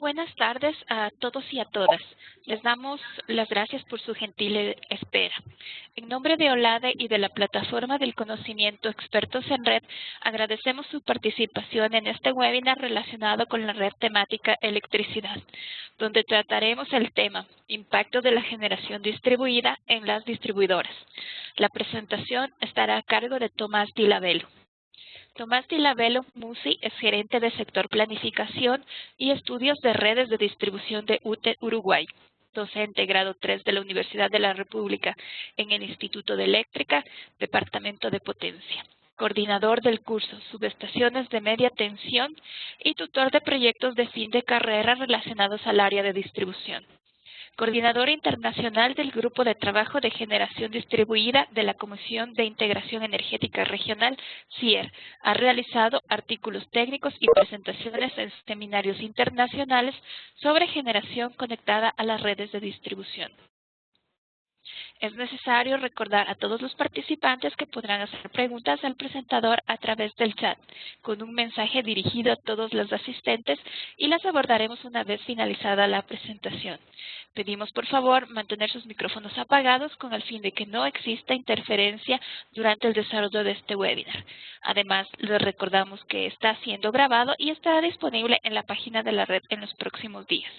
Buenas tardes a todos y a todas. Les damos las gracias por su gentil espera. En nombre de OLADE y de la Plataforma del Conocimiento Expertos en Red, agradecemos su participación en este webinar relacionado con la red temática electricidad, donde trataremos el tema Impacto de la generación distribuida en las distribuidoras. La presentación estará a cargo de Tomás Di Lavelo. Tomás Di Lavelo Musi es gerente de sector planificación y estudios de redes de distribución de UTE Uruguay, docente grado 3 de la Universidad de la República en el Instituto de Eléctrica, Departamento de Potencia, coordinador del curso Subestaciones de Media Tensión y tutor de proyectos de fin de carrera relacionados al área de distribución. Coordinador internacional del Grupo de Trabajo de Generación Distribuida de la Comisión de Integración Energética Regional, CIER. Ha realizado artículos técnicos y presentaciones en seminarios internacionales sobre generación conectada a las redes de distribución. Es necesario recordar a todos los participantes que podrán hacer preguntas al presentador a través del chat, con un mensaje dirigido a todos los asistentes y las abordaremos una vez finalizada la presentación. Pedimos por favor mantener sus micrófonos apagados con el fin de que no exista interferencia durante el desarrollo de este webinar. Además, les recordamos que está siendo grabado y estará disponible en la página de la red en los próximos días.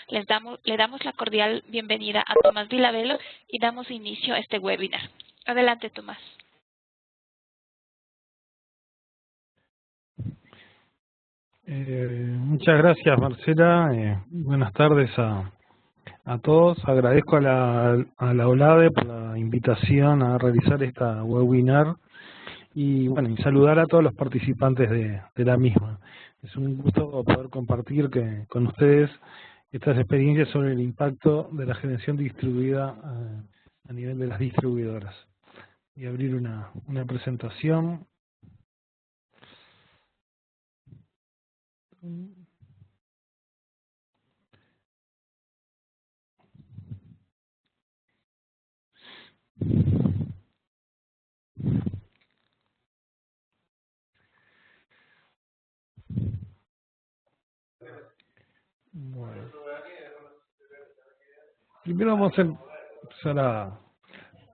Le damos la cordial bienvenida a Tomás Di Lavelo y damos inicio a este webinar. Adelante, Tomás. Muchas gracias, Marcela. Buenas tardes a todos. Agradezco a la OLADE por la invitación a realizar esta webinar y bueno, y saludar a todos los participantes de la misma. Es un gusto poder compartir con ustedes estas experiencias sobre el impacto de la generación distribuida a nivel de las distribuidoras. Voy a abrir una presentación. Bueno. Primero vamos a empezar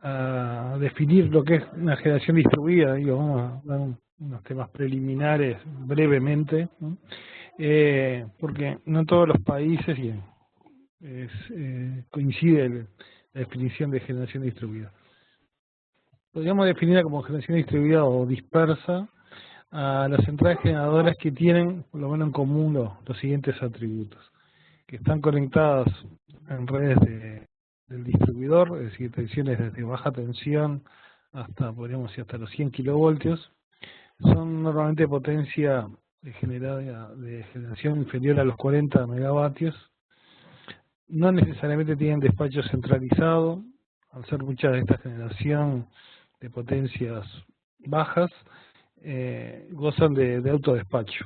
a definir lo que es una generación distribuida. Vamos a dar unos temas preliminares brevemente, ¿no? Porque no en todos los países coincide la definición de generación distribuida. Podríamos definirla como generación distribuida o dispersa a las centrales generadoras que tienen, por lo menos en común, los siguientes atributos: que están conectadas en redes del distribuidor, es decir, tensiones desde baja tensión podríamos decir, hasta los 100 kilovoltios. Son normalmente potencia de generación inferior a los 40 megavatios. No necesariamente tienen despacho centralizado, al ser mucha de esta generación de potencias bajas, gozan de autodespacho.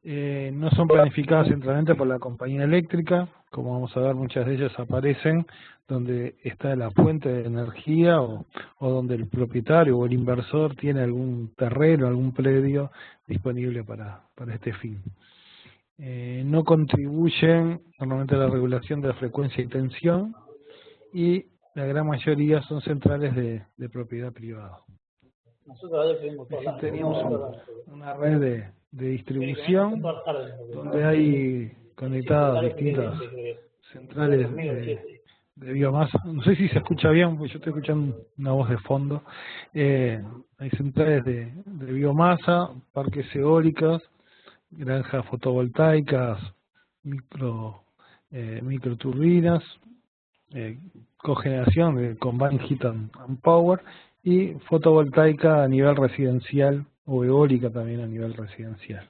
No son planificadas centralmente por la compañía eléctrica. Como vamos a ver, muchas de ellas aparecen donde está la fuente de energía o donde el propietario o el inversor tiene algún terreno, algún predio disponible para este fin. No contribuyen normalmente a la regulación de la frecuencia y tensión, y la gran mayoría son centrales de propiedad privada. Teníamos una red de distribución donde hay conectadas distintas centrales de biomasa. No sé si se escucha bien, porque yo estoy escuchando una voz de fondo. Hay centrales de biomasa, parques eólicos, granjas fotovoltaicas, microturbinas, cogeneración de Combined Heat and Power, y fotovoltaica a nivel residencial o eólica también a nivel residencial.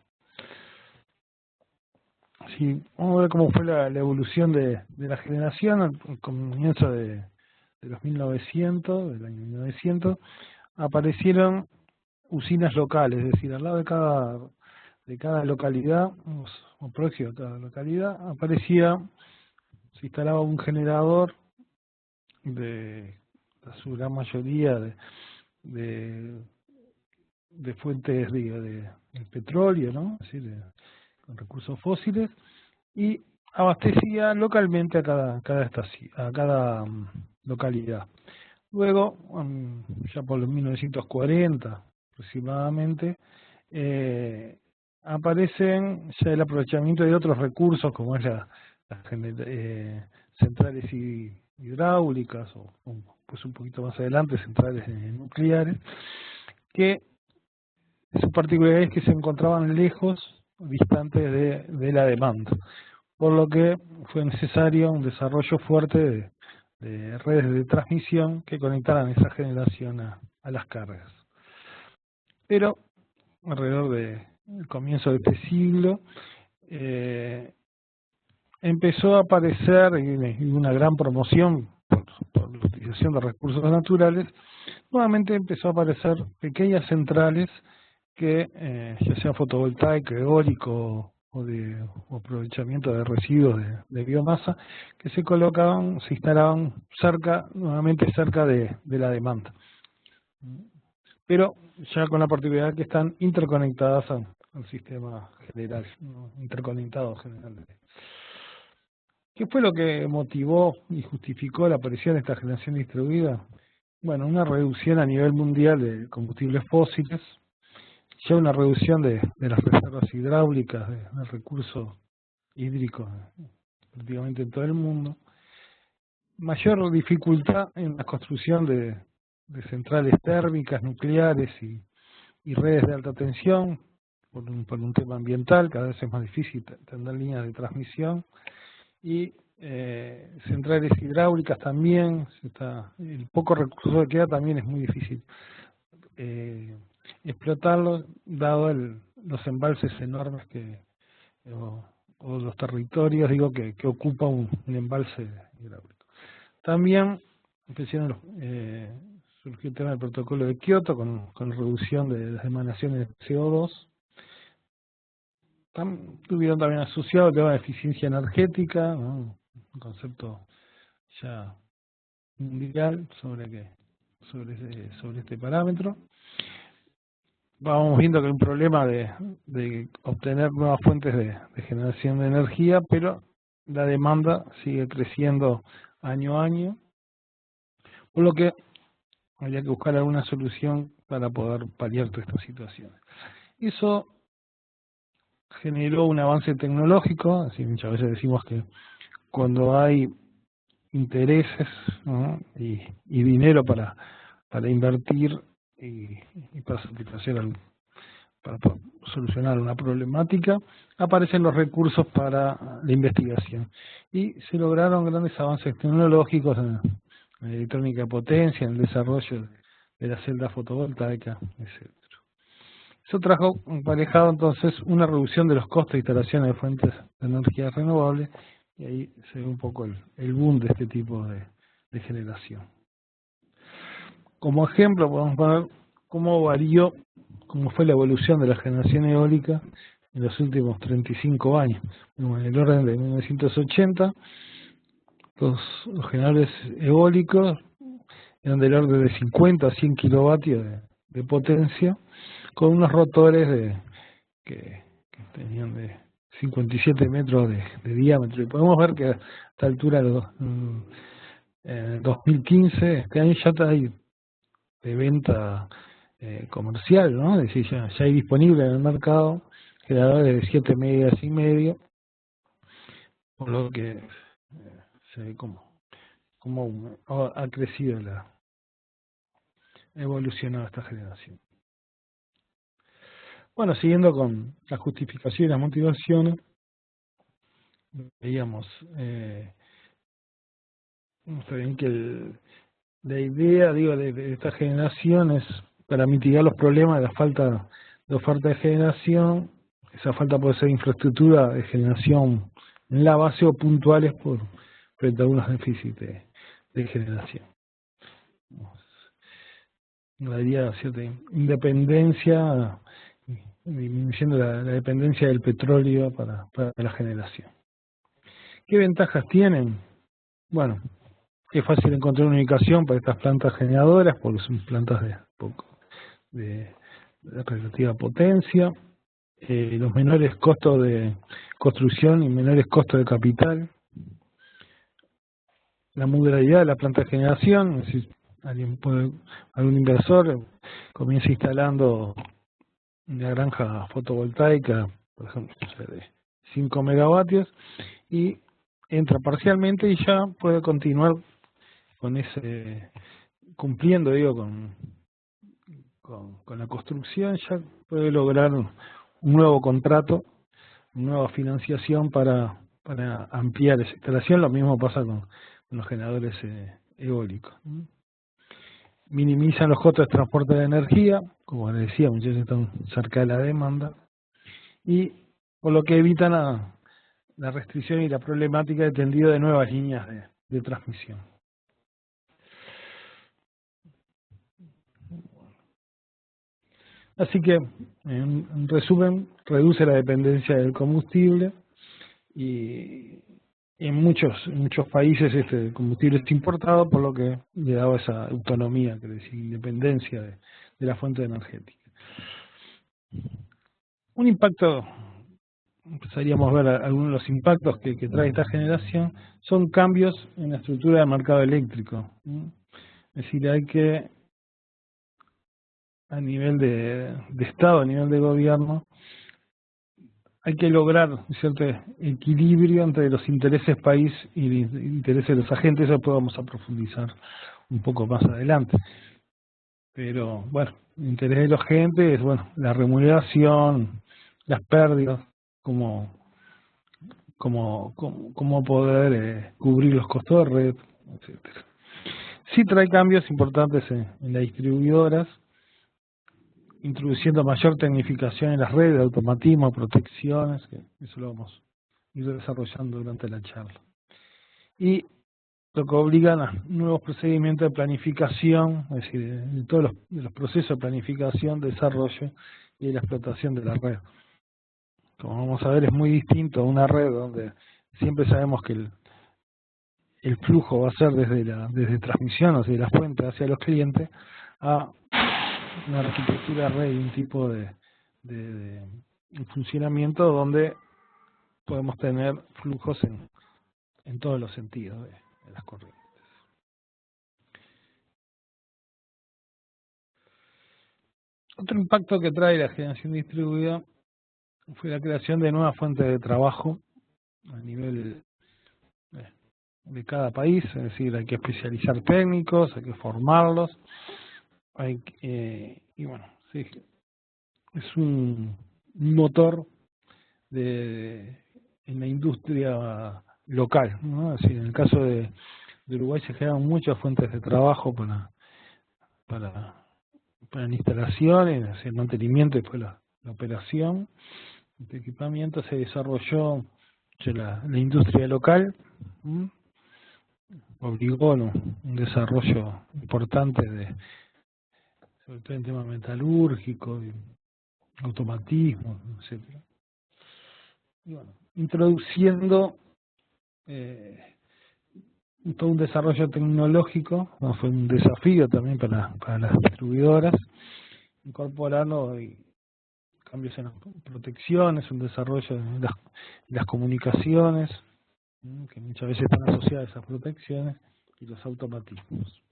Sí, vamos a ver cómo fue la evolución de la generación al comienzo de los 1900, del año 1900. Aparecieron usinas locales, es decir, al lado de cada localidad, o próximo a cada localidad, se instalaba un generador de su gran mayoría de fuentes de petróleo, ¿no? Es decir, con recursos fósiles, y abastecía localmente a cada localidad. Luego, ya por los 1940 aproximadamente, aparecen ya el aprovechamiento de otros recursos como es centrales hidráulicas o pues un poquito más adelante centrales nucleares, que su particularidad es que se encontraban lejos, distantes de la demanda, por lo que fue necesario un desarrollo fuerte de redes de transmisión que conectaran esa generación a las cargas. Pero alrededor del comienzo de este siglo empezó a aparecer una gran promoción por la utilización de recursos naturales. Nuevamente empezó a aparecer pequeñas centrales que ya sea fotovoltaica, eólico o aprovechamiento de residuos de biomasa, que se instalaban nuevamente cerca de la demanda. Pero ya con la particularidad que están interconectadas al sistema general, interconectados generalmente. ¿Qué fue lo que motivó y justificó la aparición de esta generación distribuida? Bueno, una reducción a nivel mundial de combustibles fósiles, ya una reducción de las reservas hidráulicas, de recursos hídricos prácticamente en todo el mundo, mayor dificultad en la construcción de centrales térmicas, nucleares y redes de alta tensión, por un tema ambiental, cada vez es más difícil tener líneas de transmisión, y centrales hidráulicas también, el poco recurso que queda también es muy difícil explotarlos, dado los embalses enormes o los territorios que ocupa un embalse hidráulico. También surgió el tema del protocolo de Kioto con reducción de las emanaciones de CO2. Tuvieron también asociado el tema de eficiencia energética, ¿no? Un concepto ya mundial sobre este parámetro. Vamos viendo que hay un problema de obtener nuevas fuentes de generación de energía, pero la demanda sigue creciendo año a año, por lo que habría que buscar alguna solución para poder paliar todas estas situaciones. Eso generó un avance tecnológico, así muchas veces decimos que cuando hay intereses, ¿no? y dinero para invertir y para satisfacer para solucionar una problemática, aparecen los recursos para la investigación. Y se lograron grandes avances tecnológicos en la electrónica de potencia, en el desarrollo de la celda fotovoltaica, etc. Eso trajo aparejado entonces una reducción de los costos de instalación de fuentes de energía renovable, y ahí se ve un poco el boom de este tipo de generación. Como ejemplo podemos poner cómo fue la evolución de la generación eólica en los últimos 35 años. En el orden de 1980, los generadores eólicos eran del orden de 50 a 100 kilovatios de potencia, con unos rotores que tenían de 57 metros de diámetro. Y podemos ver que a esta altura, en 2015, este año ya hay de venta comercial, ¿no? Es decir, ya hay disponible en el mercado generadores de 7 megas y medio, por lo que se ve cómo ha crecido ha evolucionado esta generación. Bueno, siguiendo con la justificación y las motivaciones, veíamos que la idea, de esta generación es para mitigar los problemas de la falta de oferta de generación. Esa falta puede ser infraestructura de generación en la base o puntuales frente a algunos déficits de generación. Daría cierta independencia, disminuyendo la dependencia del petróleo para la generación. ¿Qué ventajas tienen? Bueno, es fácil encontrar una ubicación para estas plantas generadoras porque son plantas de relativa potencia. los menores costos de construcción y menores costos de capital, la modularidad de la planta de generación, es decir, algún inversor comienza instalando una granja fotovoltaica, por ejemplo, de 5 megavatios, y entra parcialmente y ya puede continuar con cumpliendo, digo, con la construcción, ya puede lograr un nuevo contrato, una nueva financiación para ampliar esa instalación. Lo mismo pasa con los generadores eólicos. Minimizan los costos de transporte de energía, como les decía, muchas veces están cerca de la demanda, y por lo que evitan la restricción y la problemática de tendido de nuevas líneas de transmisión. Así que, en resumen, reduce la dependencia del combustible y en muchos países este combustible es importado, por lo que le daba esa autonomía, que decía, independencia de la fuente energética. Un impacto, empezaríamos a ver algunos de los impactos que trae esta generación, son cambios en la estructura del mercado eléctrico. Es decir, hay que, a nivel de Estado, a nivel de gobierno, hay que lograr un cierto equilibrio entre los intereses país y los intereses de los agentes. Eso después vamos a profundizar un poco más adelante. Pero, bueno, el interés de los agentes es, bueno, la remuneración, las pérdidas, cómo poder cubrir los costos de red, etcétera. Sí trae cambios importantes en las distribuidoras, introduciendo mayor tecnificación en las redes, automatismo, protecciones, que eso lo vamos a ir desarrollando durante la charla. Y lo que obligan a nuevos procedimientos de planificación, es decir, de todos los procesos de planificación, desarrollo y de la explotación de la red. Como vamos a ver, es muy distinto a una red donde siempre sabemos que el flujo va a ser desde transmisión, o sea, de las fuentes hacia los clientes, a una arquitectura de red y un tipo de funcionamiento donde podemos tener flujos en todos los sentidos de las corrientes. Otro impacto que trae la generación distribuida fue la creación de nuevas fuentes de trabajo a nivel de cada país, es decir, hay que especializar técnicos, hay que formarlos, y bueno, sí, es un motor en la industria local, ¿no? Es decir, en el caso de Uruguay se generan muchas fuentes de trabajo para la instalación, el mantenimiento y después la operación. Este equipamiento se desarrolló la industria local, obligó un desarrollo importante sobre todo en temas metalúrgicos, automatismo, etcétera. Y bueno, introduciendo todo un desarrollo tecnológico, fue un desafío también para las distribuidoras, incorporando cambios en las protecciones, un desarrollo en las comunicaciones, que muchas veces están asociadas a esas protecciones, y los automatismos.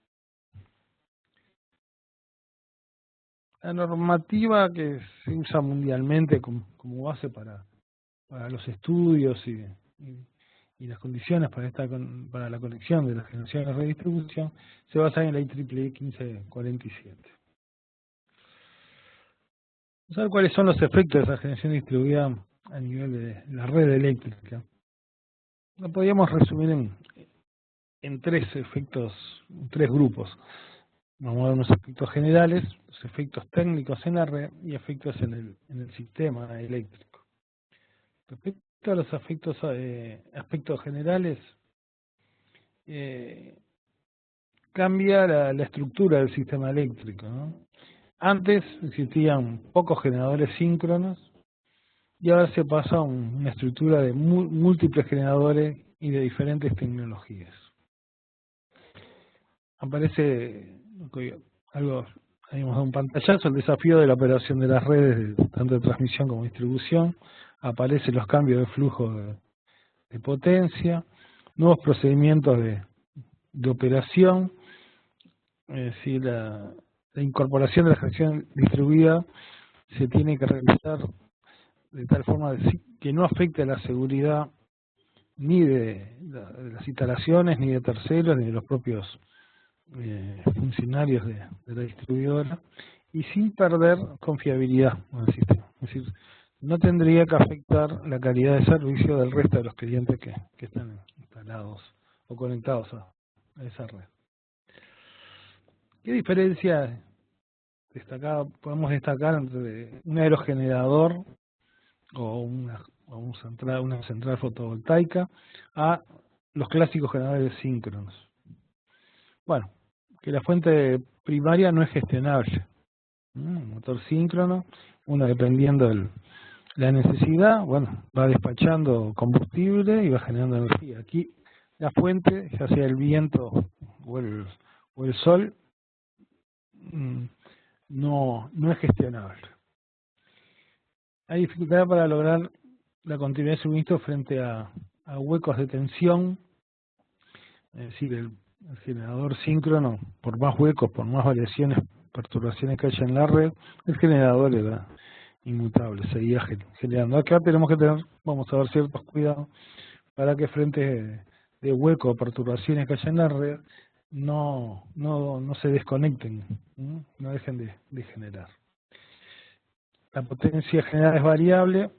La normativa que se usa mundialmente como base para los estudios y las condiciones para la conexión de las generaciones de redistribución se basa en la IEEE 1547. Vamos a ver cuáles son los efectos de esa generación distribuida a nivel de la red eléctrica. Lo podríamos resumir en tres efectos, tres grupos. Vamos a ver unos efectos generales, los efectos técnicos en la red y efectos en el sistema eléctrico. Respecto a los aspectos generales, cambia la estructura del sistema eléctrico, ¿no? Antes existían pocos generadores síncronos y ahora se pasa a una estructura de múltiples generadores y de diferentes tecnologías. Aparece algo ahí hemos dado un pantallazo, el desafío de la operación de las redes, tanto de transmisión como distribución, aparecen los cambios de flujo de potencia, nuevos procedimientos de operación, es decir, la incorporación de la gestión distribuida se tiene que realizar de tal forma que no afecte a la seguridad ni de las instalaciones, ni de terceros, ni de los propios funcionarios de la distribuidora, y sin perder confiabilidad en el sistema. Es decir, no tendría que afectar la calidad de servicio del resto de los clientes que están instalados o conectados a esa red. ¿Qué diferencia podemos destacar entre un aerogenerador o una central fotovoltaica a los clásicos generadores síncronos? Bueno, que la fuente primaria no es gestionable. Un motor síncrono, uno dependiendo de la necesidad, bueno, va despachando combustible y va generando energía. Aquí la fuente, ya sea el viento o el sol, no es gestionable. Hay dificultad para lograr la continuidad de suministro frente a huecos de tensión, es decir, el generador síncrono, por más huecos, por más variaciones, perturbaciones que haya en la red, el generador era inmutable, seguía generando. Acá tenemos que vamos a ver ciertos cuidados para que frente de huecos o perturbaciones que haya en la red no se desconecten, no dejen de generar. La potencia generada es variable,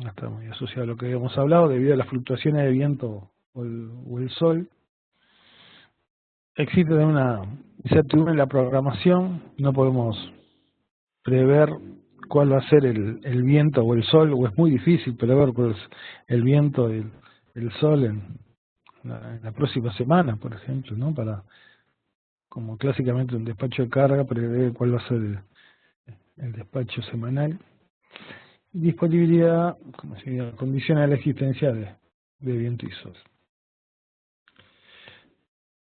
está muy asociado a lo que habíamos hablado, debido a las fluctuaciones de viento o el sol. Existe una incertidumbre en la programación, no podemos prever cuál va a ser el viento o el sol, o es muy difícil prever cuál es el viento y el sol en la próxima semana, por ejemplo, ¿no? Como clásicamente un despacho de carga, prever cuál va a ser el despacho semanal. Disponibilidad, como se dice, condiciona la existencia de viento y sol.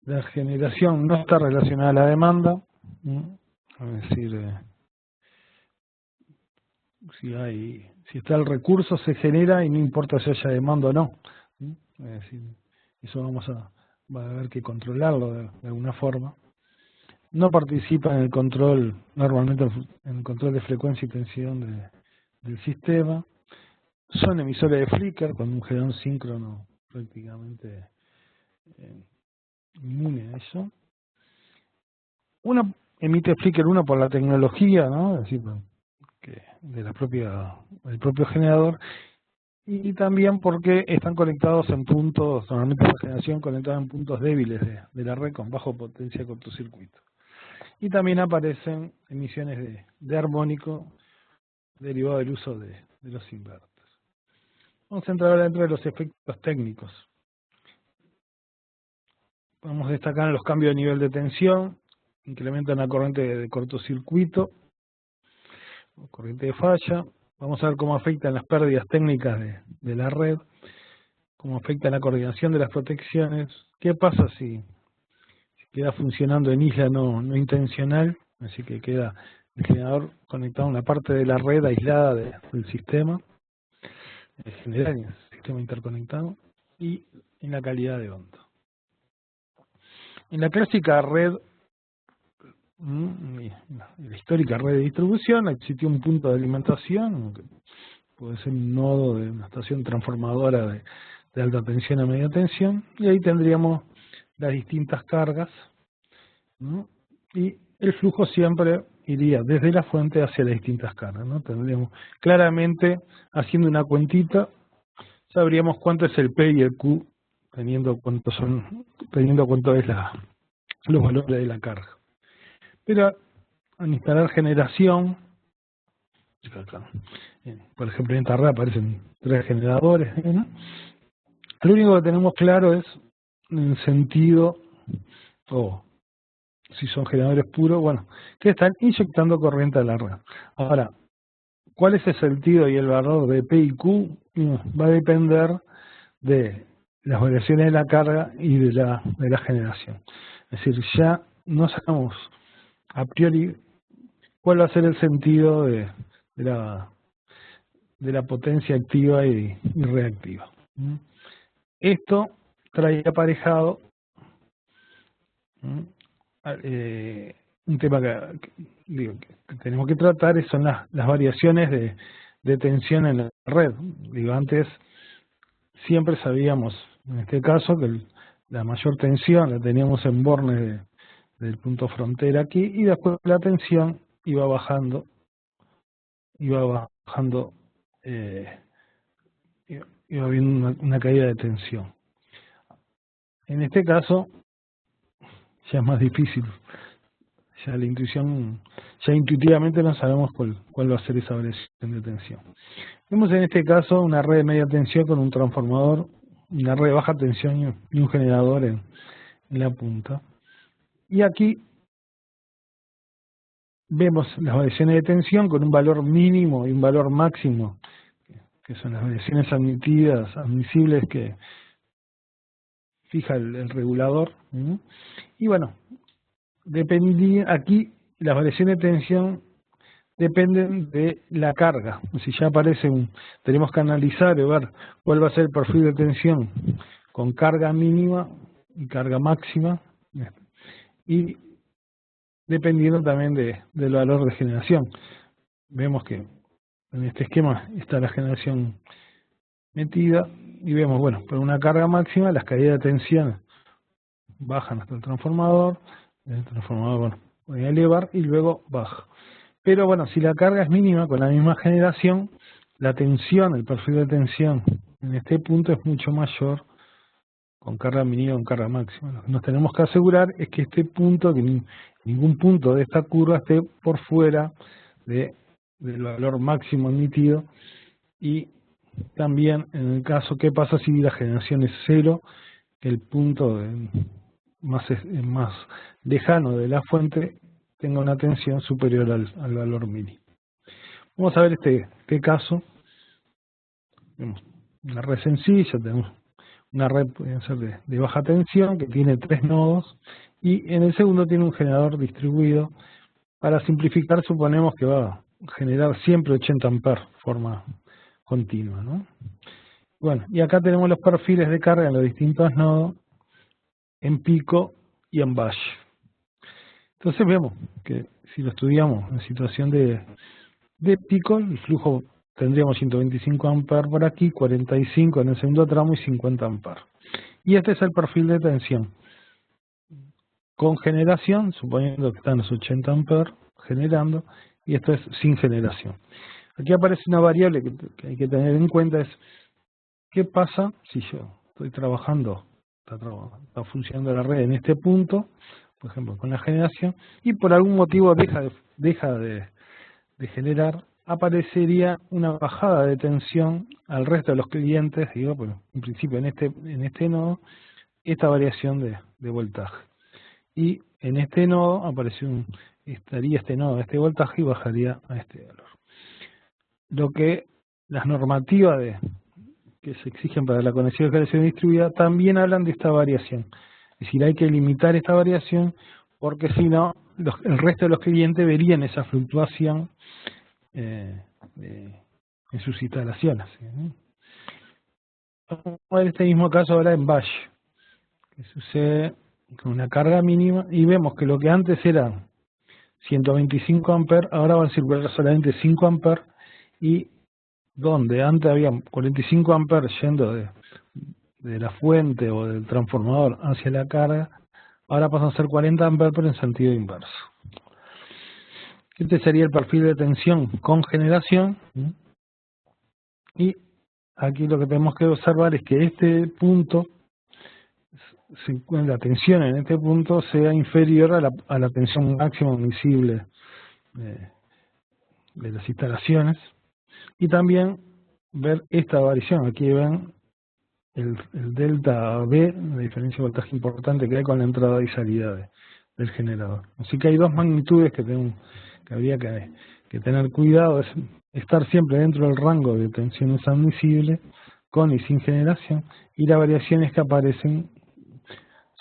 La generación no está relacionada a la demanda, es decir, si está el recurso se genera y no importa si haya demanda o no. Es decir, eso va a haber que controlarlo de alguna forma. No participa en el control, normalmente en el control de frecuencia y tensión del sistema. Son emisores de flicker con un generador síncrono prácticamente inmune a eso. Uno emite flicker por la tecnología, ¿no? Es decir, del propio generador, y también porque están conectados en puntos, normalmente la generación conectada en puntos débiles de la red con bajo potencia de cortocircuito. Y también aparecen emisiones de armónico derivado del uso de los inverters. Vamos a entrar ahora dentro de los efectos técnicos. Podemos destacar los cambios de nivel de tensión, incrementan la corriente de cortocircuito, o corriente de falla. Vamos a ver cómo afectan las pérdidas técnicas de la red, cómo afecta la coordinación de las protecciones. ¿Qué pasa si queda funcionando en isla no intencional? Así que queda el generador conectado a una parte de la red aislada del sistema, en general en el sistema interconectado, y en la calidad de onda. En la clásica red, la histórica red de distribución, existió un punto de alimentación, que puede ser un nodo de una estación transformadora de alta tensión a media tensión, y ahí tendríamos las distintas cargas, ¿no? Y el flujo siempre iría desde la fuente hacia las distintas cargas, ¿no? Tendríamos claramente, haciendo una cuentita, sabríamos cuánto es el P y el Q, teniendo cuánto es los valores de la carga. Pero al instalar generación, por ejemplo en esta red aparecen 3 generadores, ¿no? Lo único que tenemos claro es el sentido, si son generadores puros, bueno, que están inyectando corriente a la red. Ahora, ¿cuál es el sentido y el valor de P y Q? Va a depender de las variaciones de la carga y de la generación. Es decir, ya no sacamos a priori cuál va a ser el sentido de la potencia activa y reactiva. Esto trae aparejado un tema que tenemos que tratar, son las variaciones de tensión en la red. Antes siempre sabíamos, en este caso, que la mayor tensión la teníamos en bornes del punto frontera aquí, y después la tensión iba bajando, iba habiendo una caída de tensión. En este caso ya es más difícil, ya la intuición, ya intuitivamente no sabemos cuál va a ser esa variación de tensión. Vemos en este caso una red de media tensión con un transformador, una red de baja tensión y un generador en la punta. Y aquí vemos las variaciones de tensión con un valor mínimo y un valor máximo, que son las variaciones admisibles que fija el regulador. Y bueno, aquí las variaciones de tensión dependen de la carga. Si ya aparece tenemos que analizar y ver cuál va a ser el perfil de tensión con carga mínima y carga máxima, y dependiendo también del valor de generación. Vemos que en este esquema está la generación metida y vemos, bueno, por una carga máxima las caídas de tensión bajan hasta el transformador bueno, puede elevar y luego baja. Pero bueno, si la carga es mínima con la misma generación, la tensión, el perfil de tensión en este punto es mucho mayor con carga mínima o con carga máxima. Lo que nos tenemos que asegurar es que este punto, que ningún punto de esta curva esté por fuera del valor máximo emitido. Y también en el caso, ¿qué pasa si la generación es cero? Que el punto más lejano de la fuente tenga una tensión superior al valor mínimo. Vamos a ver este caso. Tenemos una red sencilla, tenemos una red puede ser de baja tensión que tiene 3 nodos, y en el segundo tiene un generador distribuido. Para simplificar, suponemos que va a generar siempre 80 amperes de forma continua, ¿no? Bueno, y acá tenemos los perfiles de carga en los distintos nodos, en pico y en valle. Entonces vemos que si lo estudiamos en situación de pico, el flujo tendríamos 125 amperes por aquí, 45 en el segundo tramo y 50 amperes. Y este es el perfil de tensión con generación, suponiendo que están los 80 amperes generando, y esto es sin generación. Aquí aparece una variable que hay que tener en cuenta, es qué pasa si yo estoy trabajando, está funcionando la red en este punto, por ejemplo con la generación, y por algún motivo deja de generar, aparecería una bajada de tensión al resto de los clientes, digo, bueno, en principio en este nodo, esta variación de voltaje. Y en este nodo estaría este nodo, este voltaje, y bajaría a este valor. Lo que las normativas que se exigen para la conexión de generación distribuida también hablan de esta variación. Es decir, hay que limitar esta variación porque si no, el resto de los clientes verían esa fluctuación en sus instalaciones. Vamos a ver este mismo caso ahora en valle, que sucede con una carga mínima, y vemos que lo que antes eran 125 amperes, ahora van a circular solamente 5 amperes, y donde antes había 45 amperes yendo de la fuente o del transformador hacia la carga, ahora pasan a ser 40 amperes pero en sentido inverso. Este sería el perfil de tensión con generación, y aquí lo que tenemos que observar es que este punto, la tensión en este punto sea inferior a la tensión máxima admisible de las instalaciones, y también ver esta variación. Aquí ven el delta B, la diferencia de voltaje importante que hay con la entrada y salida del generador. Así que hay dos magnitudes que habría que tener cuidado, es estar siempre dentro del rango de tensiones admisibles con y sin generación, y las variaciones que aparecen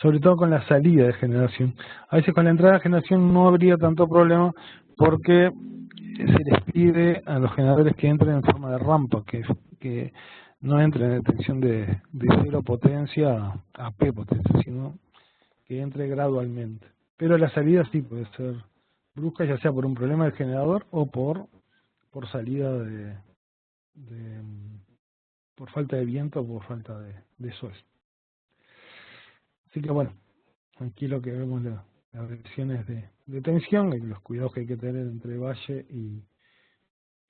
sobre todo con la salida de generación. A veces con la entrada de generación no habría tanto problema porque se les pide a los generadores que entren en forma de rampa, que no entren en tensión de cero potencia a P potencia, sino que entre gradualmente. Pero la salida sí puede ser brusca, ya sea por un problema del generador o por salida por falta de viento o por falta de sol. Así que bueno, aquí lo que vemos las reacciones de tensión y los cuidados que hay que tener entre valle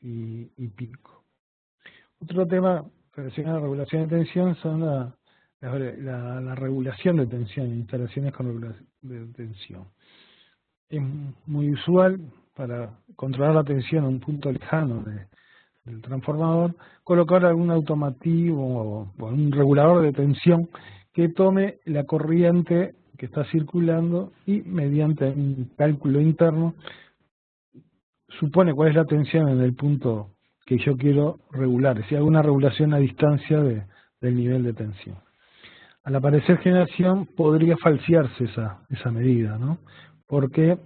y pico. Otro tema relacionado a la regulación de tensión son la regulación de tensión, instalaciones con regulación de tensión. Es muy usual para controlar la tensión a un punto lejano del transformador, colocar algún automativo o un regulador de tensión que tome la corriente que está circulando y mediante un cálculo interno supone cuál es la tensión en el punto que yo quiero regular, es decir, alguna regulación a distancia del nivel de tensión. Al aparecer generación podría falsearse esa medida, ¿no? Porque,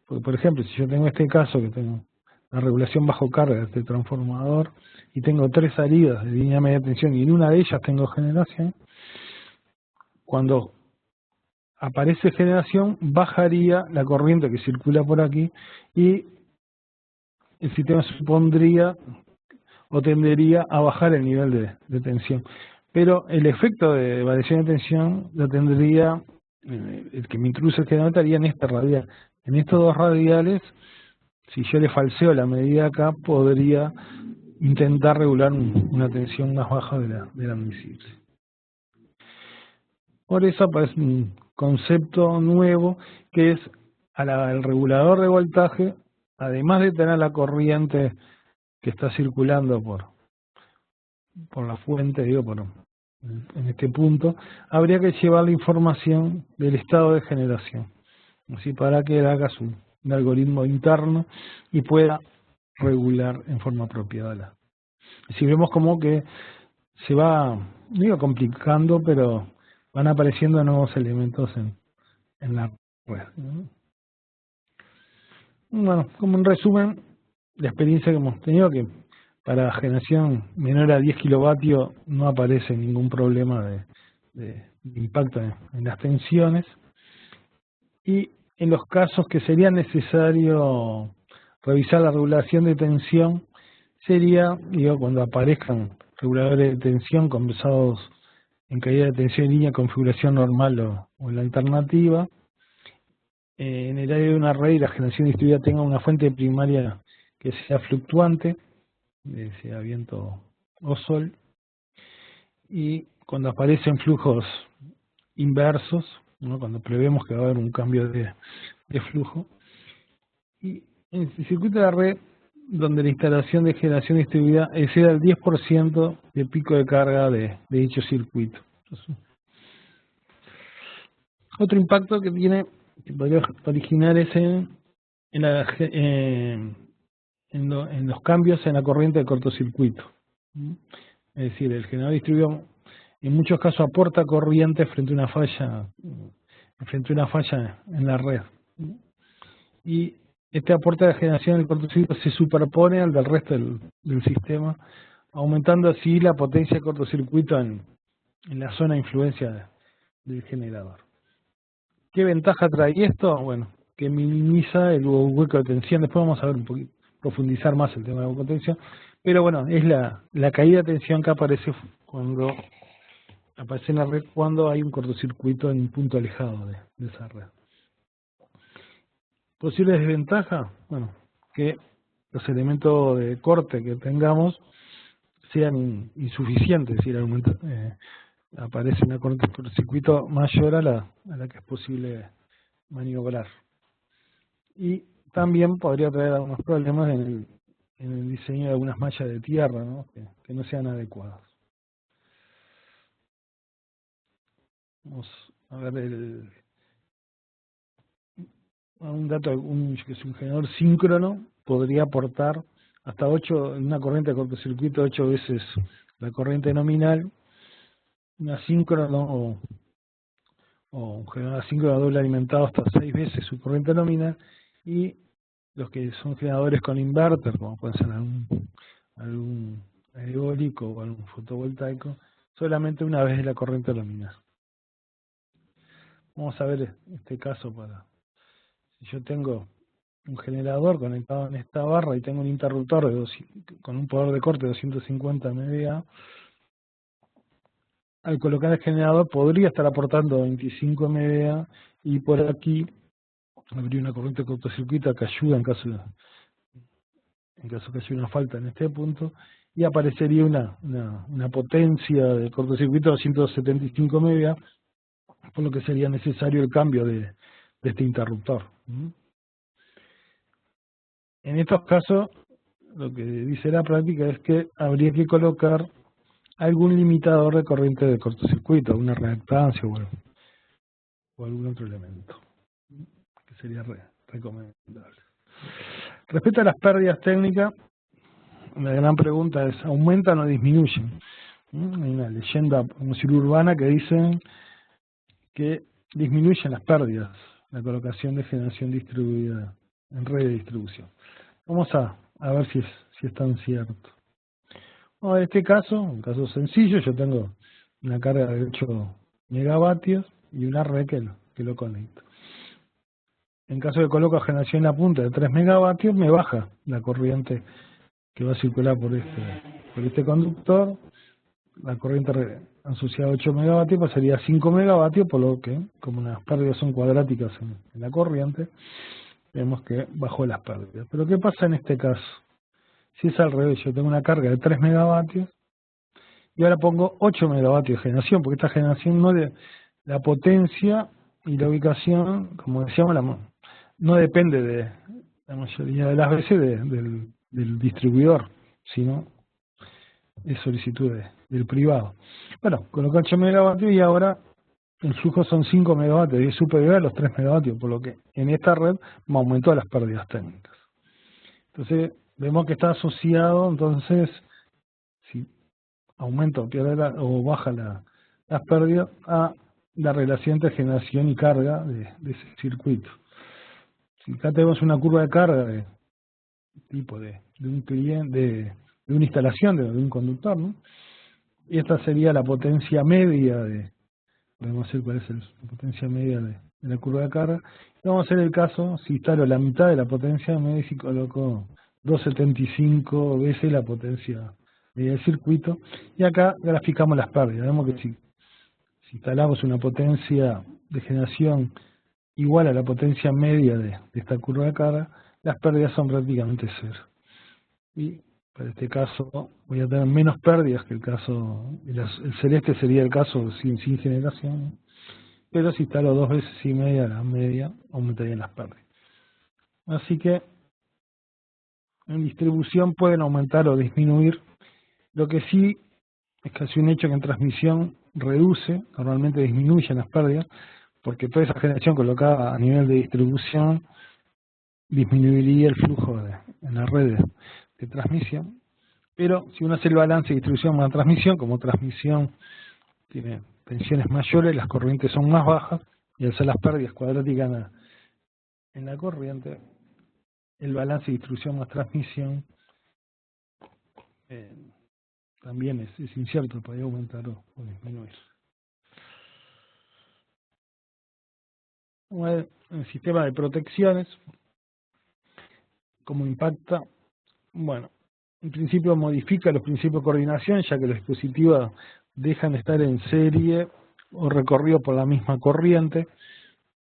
por ejemplo, si yo tengo este caso que tengo la regulación bajo carga de este transformador y tengo 3 salidas de línea media tensión y en una de ellas tengo generación, cuando aparece generación bajaría la corriente que circula por aquí y el sistema supondría o tendería a bajar el nivel de tensión. Pero el efecto de variación de tensión lo tendría, el que me introduce el generador estaría en esta radial. En estos dos radiales, si yo le falseo la medida acá, podría intentar regular una tensión más baja de la admisible. Por eso aparece un concepto nuevo que es al regulador de voltaje, además de tener la corriente que está circulando por la fuente, en este punto, habría que llevar la información del estado de generación, así para que él haga un algoritmo interno y pueda regular en forma apropiada. Si vemos como que se va, digo, complicando, pero van apareciendo nuevos elementos en la red, ¿no? Bueno, como un resumen, la experiencia que hemos tenido, que para generación menor a 10 kilovatios no aparece ningún problema de impacto en las tensiones, y en los casos que sería necesario revisar la regulación de tensión sería, cuando aparezcan reguladores de tensión compensados en caída de tensión en línea, configuración normal o en la alternativa, en el área de una red y la generación distribuida tenga una fuente primaria que sea fluctuante, sea viento o sol, y cuando aparecen flujos inversos, ¿no? Cuando prevemos que va a haber un cambio de flujo, y en el circuito de la red donde la instalación de generación distribuida exceda el 10% de pico de carga de dicho circuito. Entonces, otro impacto que podría originar es en los cambios en la corriente de cortocircuito. Es decir, el generador distribuido en muchos casos aporta corriente frente a una falla en la red. Y este aporte de generación del cortocircuito se superpone al del resto del sistema, aumentando así la potencia de cortocircuito en la zona de influencia del generador. ¿Qué ventaja trae esto? Bueno, que minimiza el hueco de tensión. Después vamos a ver un poquito, profundizar más el tema de la hueco de tensión. Pero bueno, es la caída de tensión que aparece en la red cuando hay un cortocircuito en un punto alejado de esa red. Posibles desventajas, bueno, que los elementos de corte que tengamos sean insuficientes, es decir, aparece una corriente de cortocircuito mayor a la que es posible maniobrar. Y también podría traer algunos problemas en el diseño de algunas mallas de tierra, ¿no? que no sean adecuadas. Vamos a ver un dato, que es un generador síncrono, podría aportar hasta 8, en una corriente de cortocircuito, 8 veces la corriente nominal. Una síncrono o un generador asíncrono doble alimentado hasta 6 veces su corriente nominal, y los que son generadores con inverter, como pueden ser algún eólico o algún fotovoltaico, solamente una vez la corriente nominal. Vamos a ver este caso si yo tengo un generador conectado en esta barra y tengo un interruptor con un poder de corte de 250 MVA, al colocar el generador podría estar aportando 25 MVA, y por aquí habría una corriente de cortocircuito que ayuda en caso que haya una falta en este punto, y aparecería una potencia de cortocircuito de 275 MVA, por lo que sería necesario el cambio de este interruptor. En estos casos, lo que dice la práctica es que habría que colocar algún limitador de corriente de cortocircuito, una reactancia o algún otro elemento, que sería recomendable. Respecto a las pérdidas técnicas, la gran pregunta es, ¿aumentan o disminuyen? Hay una leyenda urbana que dice que disminuyen las pérdidas, la colocación de generación distribuida en red de distribución. Vamos a ver si es tan cierto. Bueno, en este caso, un caso sencillo, yo tengo una carga de 8 megavatios y una red que lo conecto. En caso de coloco generación en la punta de 3 megavatios, me baja la corriente que va a circular por este conductor. La corriente asociada a 8 megavatios pasaría a 5 megavatios, por lo que, como las pérdidas son cuadráticas en la corriente, vemos que bajó las pérdidas. Pero ¿qué pasa en este caso? Si es al revés, yo tengo una carga de 3 megavatios y ahora pongo 8 megavatios de generación, porque esta generación la potencia y la ubicación, como decíamos, no depende de la mayoría de las veces del distribuidor, sino es solicitud del privado. Bueno, coloco 8 megavatios y ahora el flujo son 5 megavatios y es superior a los 3 megavatios, por lo que en esta red me aumentó las pérdidas técnicas. Entonces, vemos que está asociado, entonces, si aumenta o baja las pérdidas, a la relación entre generación y carga de ese circuito. Si acá tenemos una curva de carga de tipo de un cliente, de una instalación, de un conductor, ¿no? Y esta sería la potencia media podemos hacer cuál es la potencia media de la curva de carga. Y vamos a hacer el caso, si instalo la mitad de la potencia media y si coloco 275 veces la potencia media del circuito. Y acá graficamos las pérdidas. Vemos que si instalamos una potencia de generación igual a la potencia media de esta curva de carga, las pérdidas son prácticamente cero. Y para este caso voy a tener menos pérdidas que el caso, el celeste sería el caso sin generación, pero si instalo 2 veces y media la media, aumentarían las pérdidas. Así que en distribución pueden aumentar o disminuir. Lo que sí es casi un hecho que en transmisión reduce, normalmente disminuyen las pérdidas, porque toda esa generación colocada a nivel de distribución disminuiría el flujo en la red de transmisión. Pero si uno hace el balance de distribución más transmisión, como transmisión tiene tensiones mayores, las corrientes son más bajas, y al ser las pérdidas cuadráticas en la corriente, el balance de distribución más transmisión también es incierto, podría aumentar o disminuir. El sistema de protecciones, ¿cómo impacta? Bueno, en principio modifica los principios de coordinación, ya que los dispositivos dejan de estar en serie o recorridos por la misma corriente.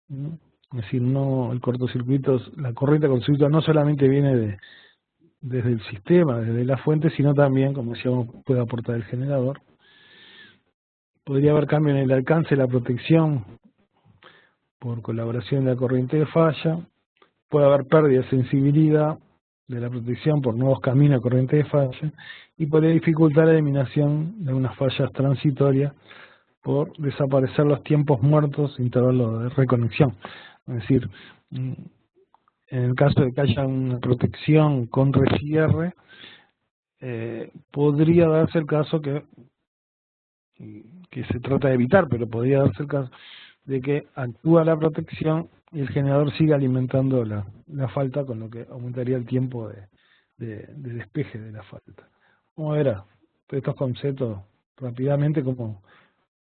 Es decir, no el cortocircuito, la corriente de cortocircuito no solamente viene desde el sistema, desde la fuente, sino también, como decíamos, puede aportar el generador. Podría haber cambio en el alcance de la protección por colaboración de la corriente de falla. Puede haber pérdida de sensibilidad de la protección por nuevos caminos de corriente de falla, y podría dificultar la eliminación de unas fallas transitorias por desaparecer los tiempos muertos, intervalos de reconexión. Es decir, en el caso de que haya una protección con recierre, podría darse el caso que se trata de evitar, pero podría darse el caso de que actúa la protección y el generador sigue alimentando la falta, con lo que aumentaría el tiempo de despeje de la falta. Vamos a ver todos estos conceptos rápidamente, como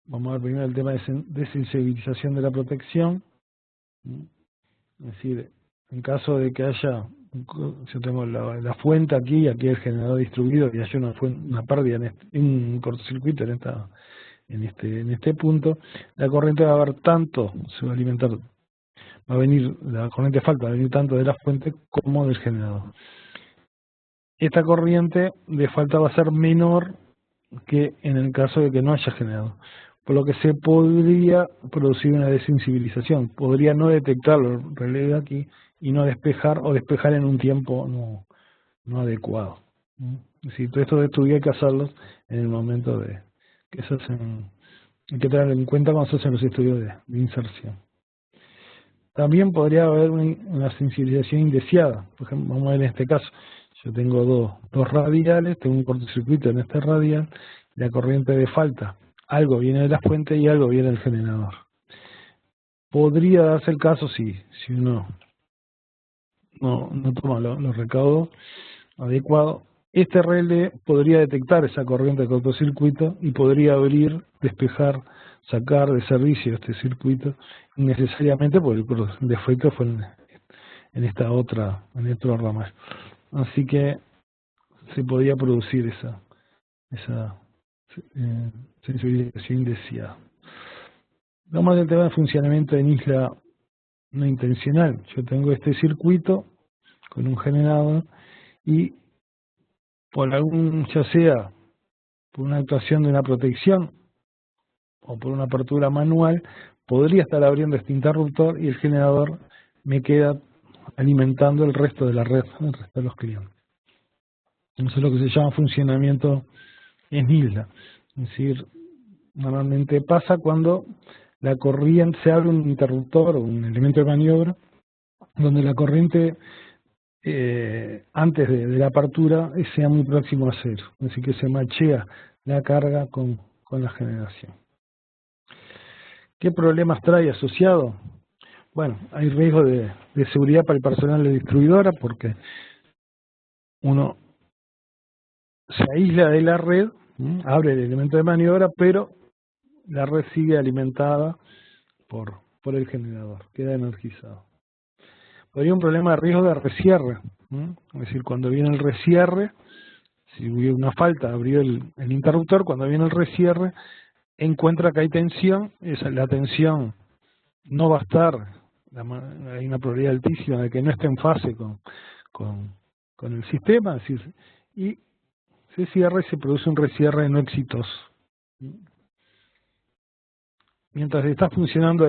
vamos a ver primero el tema de desensibilización de la protección. Es decir, en caso de que haya, yo tengo la fuente aquí y aquí el generador distribuido y haya una pérdida, un cortocircuito en este punto, la corriente va a haber tanto, se va a alimentar, va a venir, la corriente falta va a venir tanto de la fuente como del generador. Esta corriente de falta va a ser menor que en el caso de que no haya generador, por lo que se podría producir una desensibilización, podría no detectar el relé de aquí y no despejar, o despejar en un tiempo no adecuado. Es decir, todo estos estudios hay que hacerlos en el momento de que se hacen, hay que tenerlo en cuenta cuando se hacen los estudios de inserción. También podría haber una sensibilización indeseada. Por ejemplo, vamos a ver en este caso, yo tengo dos radiales, tengo un cortocircuito en este radial, la corriente de falta, algo viene de la fuente y algo viene del generador. Podría darse el caso si uno no toma los recaudos adecuados, este relé podría detectar esa corriente de cortocircuito y podría abrir, despejar, sacar de servicio este circuito innecesariamente porque el defecto fue en esta otra rama. Así que se podía producir esa sensibilización indeseada. Vamos al tema de funcionamiento en isla no intencional. Yo tengo este circuito con un generador y por ya sea por una actuación de una protección o por una apertura manual, podría estar abriendo este interruptor y el generador me queda alimentando el resto de la red, el resto de los clientes. Eso es lo que se llama funcionamiento en isla. Es decir, normalmente pasa cuando la corriente, se abre un interruptor o un elemento de maniobra, donde la corriente antes de la apertura sea muy próximo a cero, es decir, que se machea la carga con la generación. ¿Qué problemas trae asociado? Bueno, hay riesgo de seguridad para el personal de distribuidora porque uno se aísla de la red, abre el elemento de maniobra, pero la red sigue alimentada por el generador, queda energizado. Podría un problema de riesgo de rescierre, es decir, cuando viene el rescierre, si hubiera una falta, abrió el interruptor, cuando viene el rescierre, encuentra que hay tensión, la tensión no va a estar, hay una probabilidad altísima de que no esté en fase con el sistema, es decir, y se cierra y se produce un rescierre no exitoso. Mientras está funcionando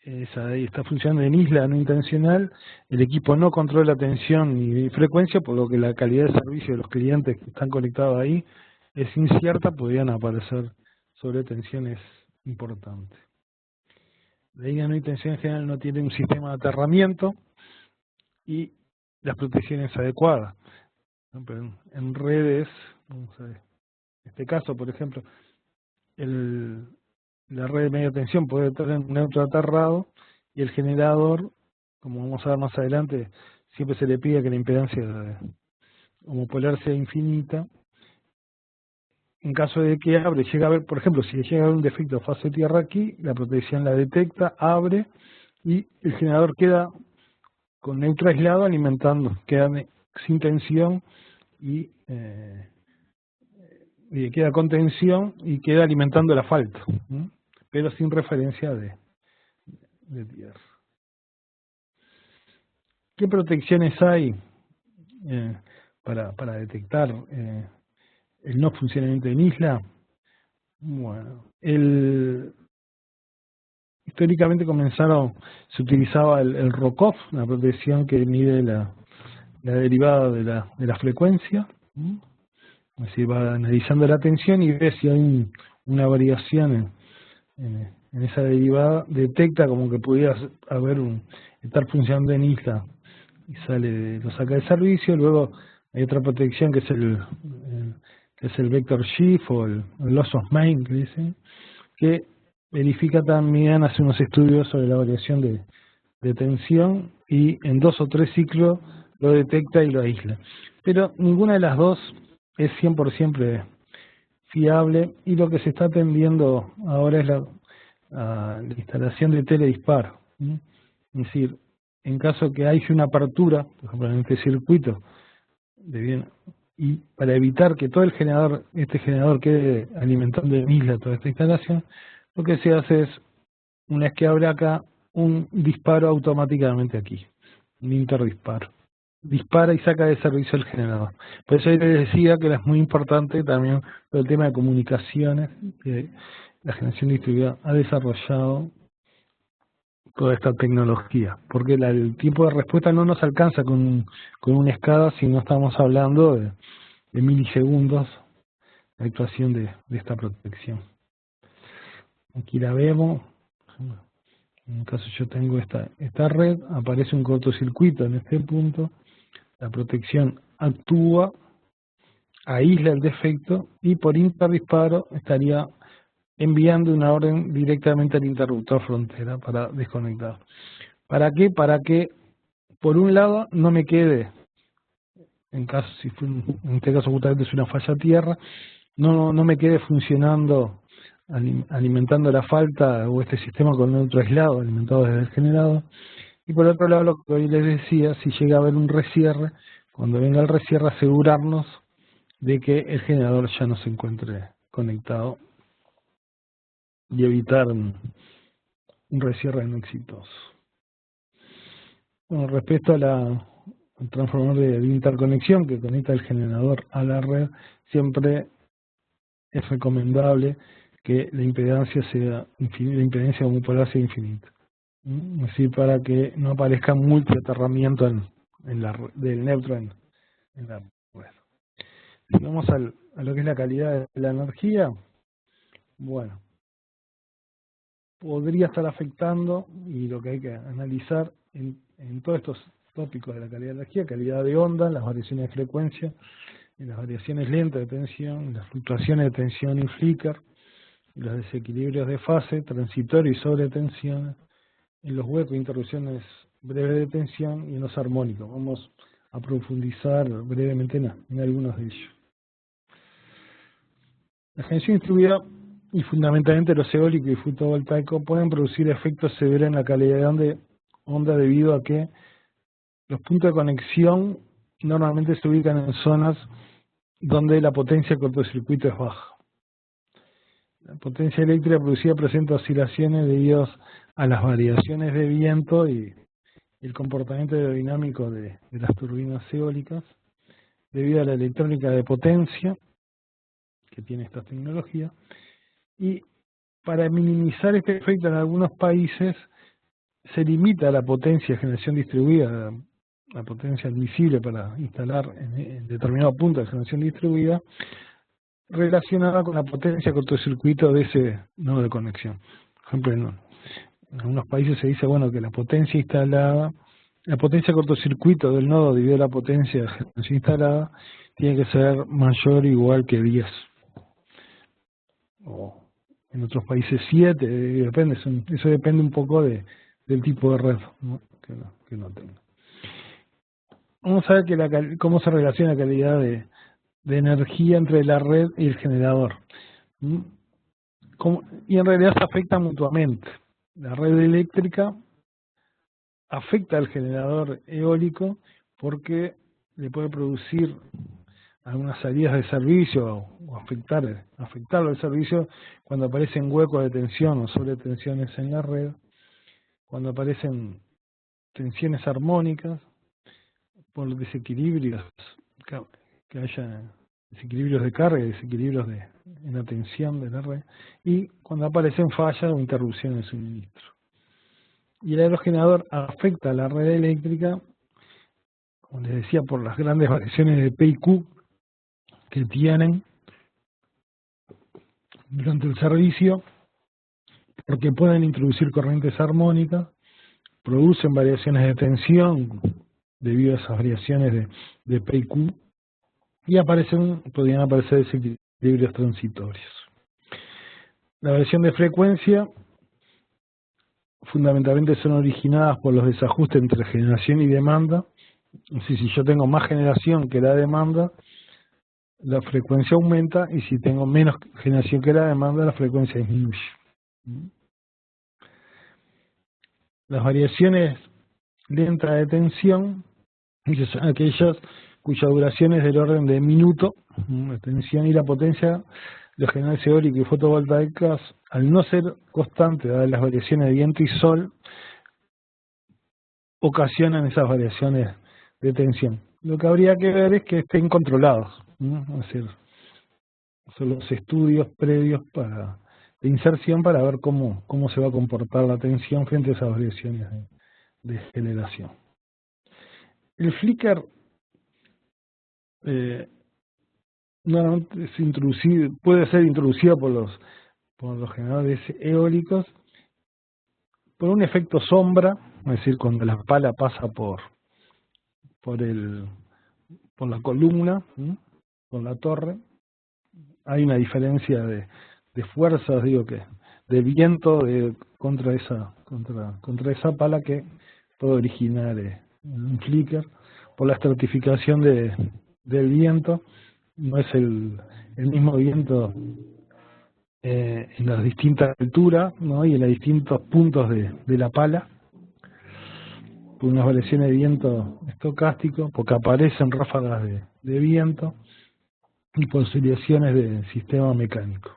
está funcionando en isla no intencional, el equipo no controla tensión ni frecuencia, por lo que la calidad de servicio de los clientes que están conectados ahí es incierta, podrían aparecer sobretensiones importantes. La isla no intencional en general no tiene un sistema de aterramiento y las protecciones adecuadas. Pero en redes, vamos a ver, en este caso, por ejemplo, la red de media tensión puede tener un neutro aterrado y el generador, como vamos a ver más adelante, siempre se le pide que la impedancia homopolar sea infinita. En caso de que llega a haber, por ejemplo, si llega a haber un defecto de fase tierra aquí, la protección la detecta, abre y el generador queda con neutro aislado alimentando, queda sin tensión y queda con tensión y queda alimentando la falta, pero sin referencia de tierra. ¿Qué protecciones hay para detectar el no funcionamiento en isla? Bueno, históricamente se utilizaba el ROCOF, una protección que mide la derivada de la frecuencia, es decir, va analizando la tensión y ve si hay una variación en esa derivada, detecta como que pudiera estar funcionando en isla y lo saca de servicio. Luego hay otra protección que es el vector shift o el loss of main, que dicen, que verifica también, hace unos estudios sobre la variación de tensión y en 2 o 3 ciclos lo detecta y lo aísla. Pero ninguna de las dos es 100% fiable y lo que se está atendiendo ahora es la instalación de teledisparo. Es decir, en caso que haya una apertura, por ejemplo en este circuito, y para evitar que todo este generador quede alimentando en isla toda esta instalación, lo que se hace es, una vez que abre acá, un disparo automáticamente aquí, un interdisparo. Dispara y saca de servicio el generador. Por eso les decía que es muy importante también el tema de comunicaciones, que la generación distribuida ha desarrollado toda esta tecnología, porque el tiempo de respuesta no nos alcanza con una SCADA si no estamos hablando de milisegundos la actuación de esta protección. Aquí la vemos. En caso yo tengo esta red, aparece un cortocircuito en este punto, la protección actúa, aísla el defecto y por interdisparo estaría enviando una orden directamente al interruptor frontera para desconectar. ¿Para qué? Para que por un lado no me quede, en este caso justamente es una falla a tierra, no me quede funcionando, alimentando la falta o este sistema con neutro aislado, alimentado desde el generador. Y por otro lado, lo que hoy les decía, si llega a haber un rescierre, cuando venga el rescierre, asegurarnos de que el generador ya no se encuentre conectado y evitar un rescierre no exitoso. Bueno, respecto al transformador de interconexión que conecta el generador a la red, siempre es recomendable que la impedancia unipolar sea infinita. Es decir, para que no aparezca multiaterramiento del neutro en la red. Si vamos a lo que es la calidad de la energía, bueno, podría estar afectando, y lo que hay que analizar en todos estos tópicos de la calidad de la energía, calidad de onda, las variaciones de frecuencia, las variaciones lentas de tensión, las fluctuaciones de tensión y flicker, los desequilibrios de fase, transitorio y sobretensión, en los huecos, interrupciones breves de tensión y en los armónicos. Vamos a profundizar brevemente en algunos de ellos. La generación distribuida y fundamentalmente los eólicos y fotovoltaicos pueden producir efectos severos en la calidad de onda debido a que los puntos de conexión normalmente se ubican en zonas donde la potencia de cortocircuito es baja. La potencia eléctrica producida presenta oscilaciones debido a las variaciones de viento y el comportamiento aerodinámico de las turbinas eólicas, debido a la electrónica de potencia que tiene esta tecnología. Y para minimizar este efecto en algunos países se limita la potencia de generación distribuida, la potencia admisible para instalar en determinado punto de generación distribuida, relacionada con la potencia de cortocircuito de ese nodo de conexión. Por ejemplo, en algunos países se dice bueno que la potencia instalada, la potencia de cortocircuito del nodo dividido la potencia de generación instalada tiene que ser mayor o igual que 10. O en otros países 7, depende, eso depende un poco del tipo de red, ¿no? que no tenga. Vamos a ver cómo se relaciona la calidad de energía entre la red y el generador. Y en realidad se afectan mutuamente. La red eléctrica afecta al generador eólico porque le puede producir algunas salidas de servicio o afectarlo al servicio cuando aparecen huecos de tensión o sobretensiones en la red, cuando aparecen tensiones armónicas, por desequilibrios, que haya desequilibrios de carga y desequilibrios en la tensión de la red, y cuando aparecen fallas o interrupciones de suministro. Y el aerogenerador afecta a la red eléctrica, como les decía, por las grandes variaciones de P y Q que tienen durante el servicio, porque pueden introducir corrientes armónicas, producen variaciones de tensión debido a esas variaciones de P y Q, y podrían aparecer desequilibrios transitorios. La variación de frecuencia fundamentalmente son originadas por los desajustes entre generación y demanda. Si yo tengo más generación que la demanda, la frecuencia aumenta, y si tengo menos generación que la demanda, la frecuencia disminuye. Las variaciones lentas de tensión son aquellas cuya duración es del orden de minuto. La tensión y la potencia de los generadores eólicos y fotovoltaicas, al no ser constantes dadas las variaciones de viento y sol, ocasionan esas variaciones de tensión. Lo que habría que ver es que estén controlados, ¿no? Es decir, son los estudios previos de inserción para ver cómo se va a comportar la tensión frente a esas variaciones de generación. El flicker normalmente puede ser introducido por los generadores eólicos por un efecto sombra, es decir, cuando la pala pasa por la columna, ¿sí?, por la torre, hay una diferencia de fuerzas, de viento contra esa pala, que puede originar un flicker. Por la estratificación del viento, no es el mismo viento en las distintas alturas, ¿no?, y en los distintos puntos de la pala, por unas variaciones de viento estocástico, porque aparecen ráfagas de viento, y por oscilaciones del sistema mecánico.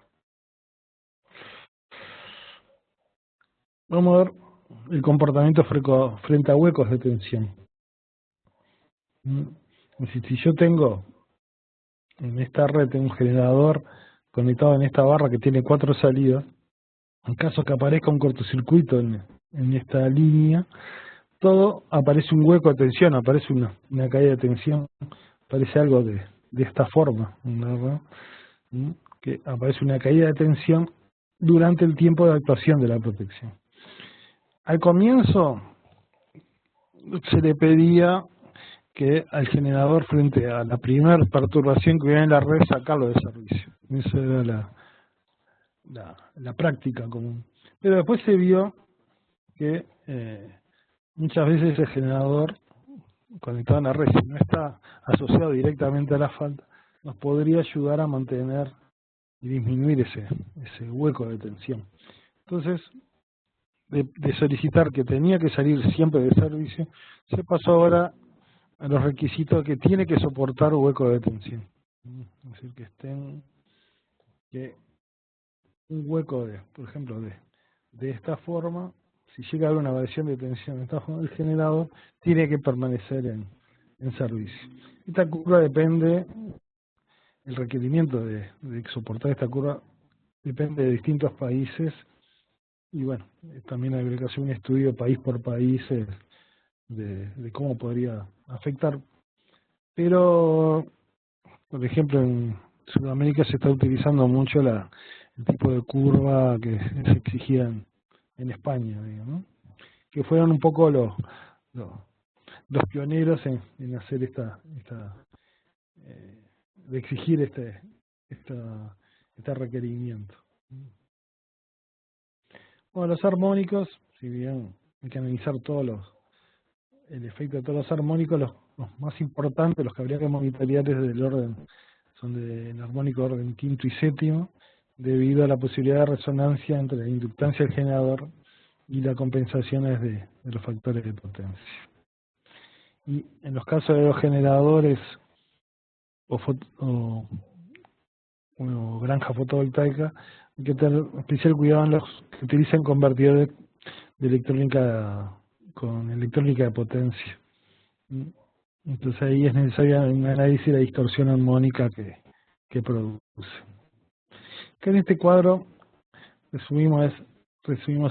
Vamos a ver el comportamiento frente a huecos de tensión. Si yo tengo en esta red un generador conectado en esta barra que tiene 4 salidas, en caso que aparezca un cortocircuito en esta línea, todo aparece un hueco de tensión, aparece una caída de tensión, aparece algo de esta forma, ¿verdad?, que aparece una caída de tensión durante el tiempo de actuación de la protección. Al comienzo se le pedía que al generador, frente a la primera perturbación que hubiera en la red, sacarlo de servicio. Esa era la práctica común. Pero después se vio que muchas veces el generador conectado a la red, si no está asociado directamente a la falta, nos podría ayudar a mantener y disminuir ese hueco de tensión. Entonces, de solicitar que tenía que salir siempre de servicio, se pasó ahora a los requisitos que tiene que soportar hueco de tensión. Es decir, que un hueco, por ejemplo, de esta forma, si llega a haber una variación de tensión de esta forma, el generador tiene que permanecer en servicio. Esta curva depende, el requerimiento de soportar esta curva depende de distintos países, y bueno, también habría que hacer un estudio país por país de cómo podría afectar. Pero, por ejemplo, en Sudamérica se está utilizando mucho el tipo de curva que se exigía en España, ¿no?, que fueron un poco los pioneros en hacer de exigir este requerimiento. Bueno, los armónicos, si bien hay que analizar el efecto de todos los armónicos, los más importantes, los que habría que monitorear desde el orden, son del armónico orden quinto y séptimo, debido a la posibilidad de resonancia entre la inductancia del generador y las compensaciones de los factores de potencia. Y en los casos de los generadores o granja fotovoltaica, hay que tener especial cuidado en los que utilizan convertidores de electrónica con electrónica de potencia. Entonces ahí es necesario un análisis de la distorsión armónica que produce. Acá en este cuadro resumimos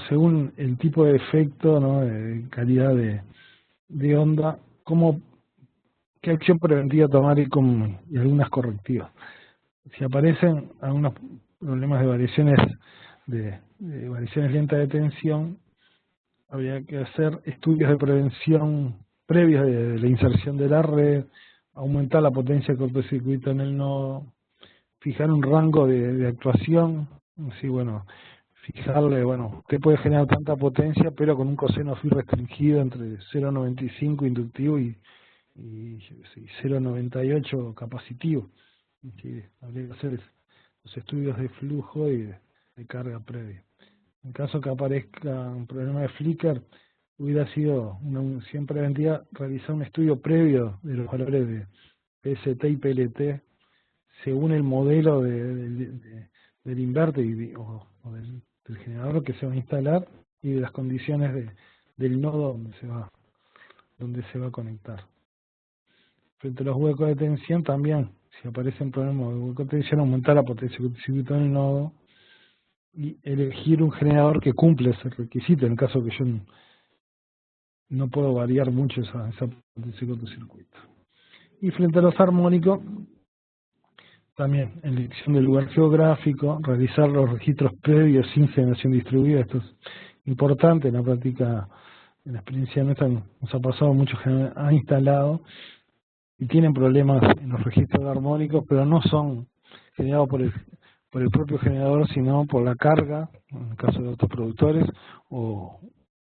según el tipo de efecto, ¿no?, de calidad de onda, qué acción preventiva tomar y algunas correctivas. Si aparecen algunos problemas de variaciones lentas de tensión, habría que hacer estudios de prevención previos de la inserción de la red, aumentar la potencia de cortocircuito en el nodo, fijar un rango de actuación, así, bueno, fijarle, bueno, usted puede generar tanta potencia, pero con un coseno phi restringido entre 0,95 inductivo y 0,98 capacitivo. Sí, habría que hacer los estudios de flujo y de carga previa. En caso que aparezca un problema de flicker, hubiera sido una unción preventiva realizar un estudio previo de los valores de PST y PLT según el modelo del inverter o del generador que se va a instalar y de las condiciones del nodo donde se va a conectar. Frente a los huecos de tensión también, si aparecen problemas de hueco de tensión, aumentar la potencia de cortocircuito en el nodo y elegir un generador que cumple ese requisito, en el caso que yo no puedo variar mucho esa potencia de cortocircuito. Y frente a los armónicos, también elección del lugar geográfico, realizar los registros previos sin generación distribuida. Esto es importante en la práctica, en la experiencia nuestra nos ha pasado, muchos han instalado y tienen problemas en los registros de armónicos, pero no son generados por el propio generador, sino por la carga, en el caso de otros productores, o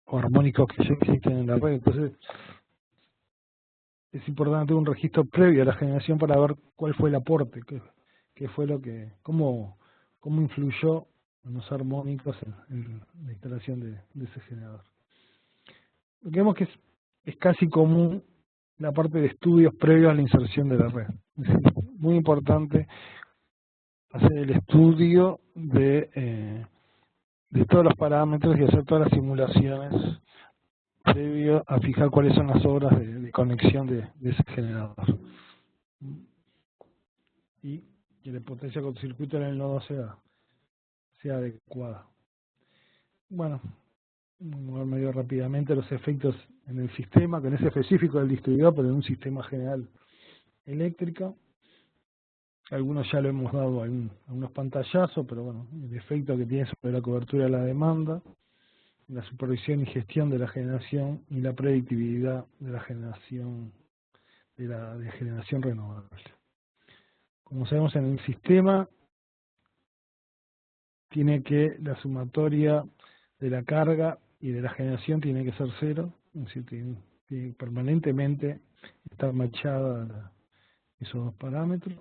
armónicos que ya existen en la red. Entonces, es importante un registro previo a la generación para ver cuál fue el aporte, qué fue cómo influyó en los armónicos en la instalación de ese generador. Lo que vemos que es casi común la parte de estudios previos a la inserción de la red. Es decir, muy importante hacer el estudio de todos los parámetros y hacer todas las simulaciones previo a fijar cuáles son las obras de conexión de ese generador. Y que la potencia con circuito en el nodo sea adecuada. Bueno, mover medio rápidamente los efectos en el sistema, que no es específico del distribuidor, pero en un sistema general eléctrico. Algunos ya lo hemos dado algunos pantallazos, pero bueno, el efecto que tiene sobre la cobertura de la demanda, la supervisión y gestión de la generación y la predictibilidad de la generación de generación renovable. Como sabemos, en el sistema tiene que la sumatoria de la carga y de la generación tiene que ser cero, es decir, tiene permanentemente estar machada esos dos parámetros.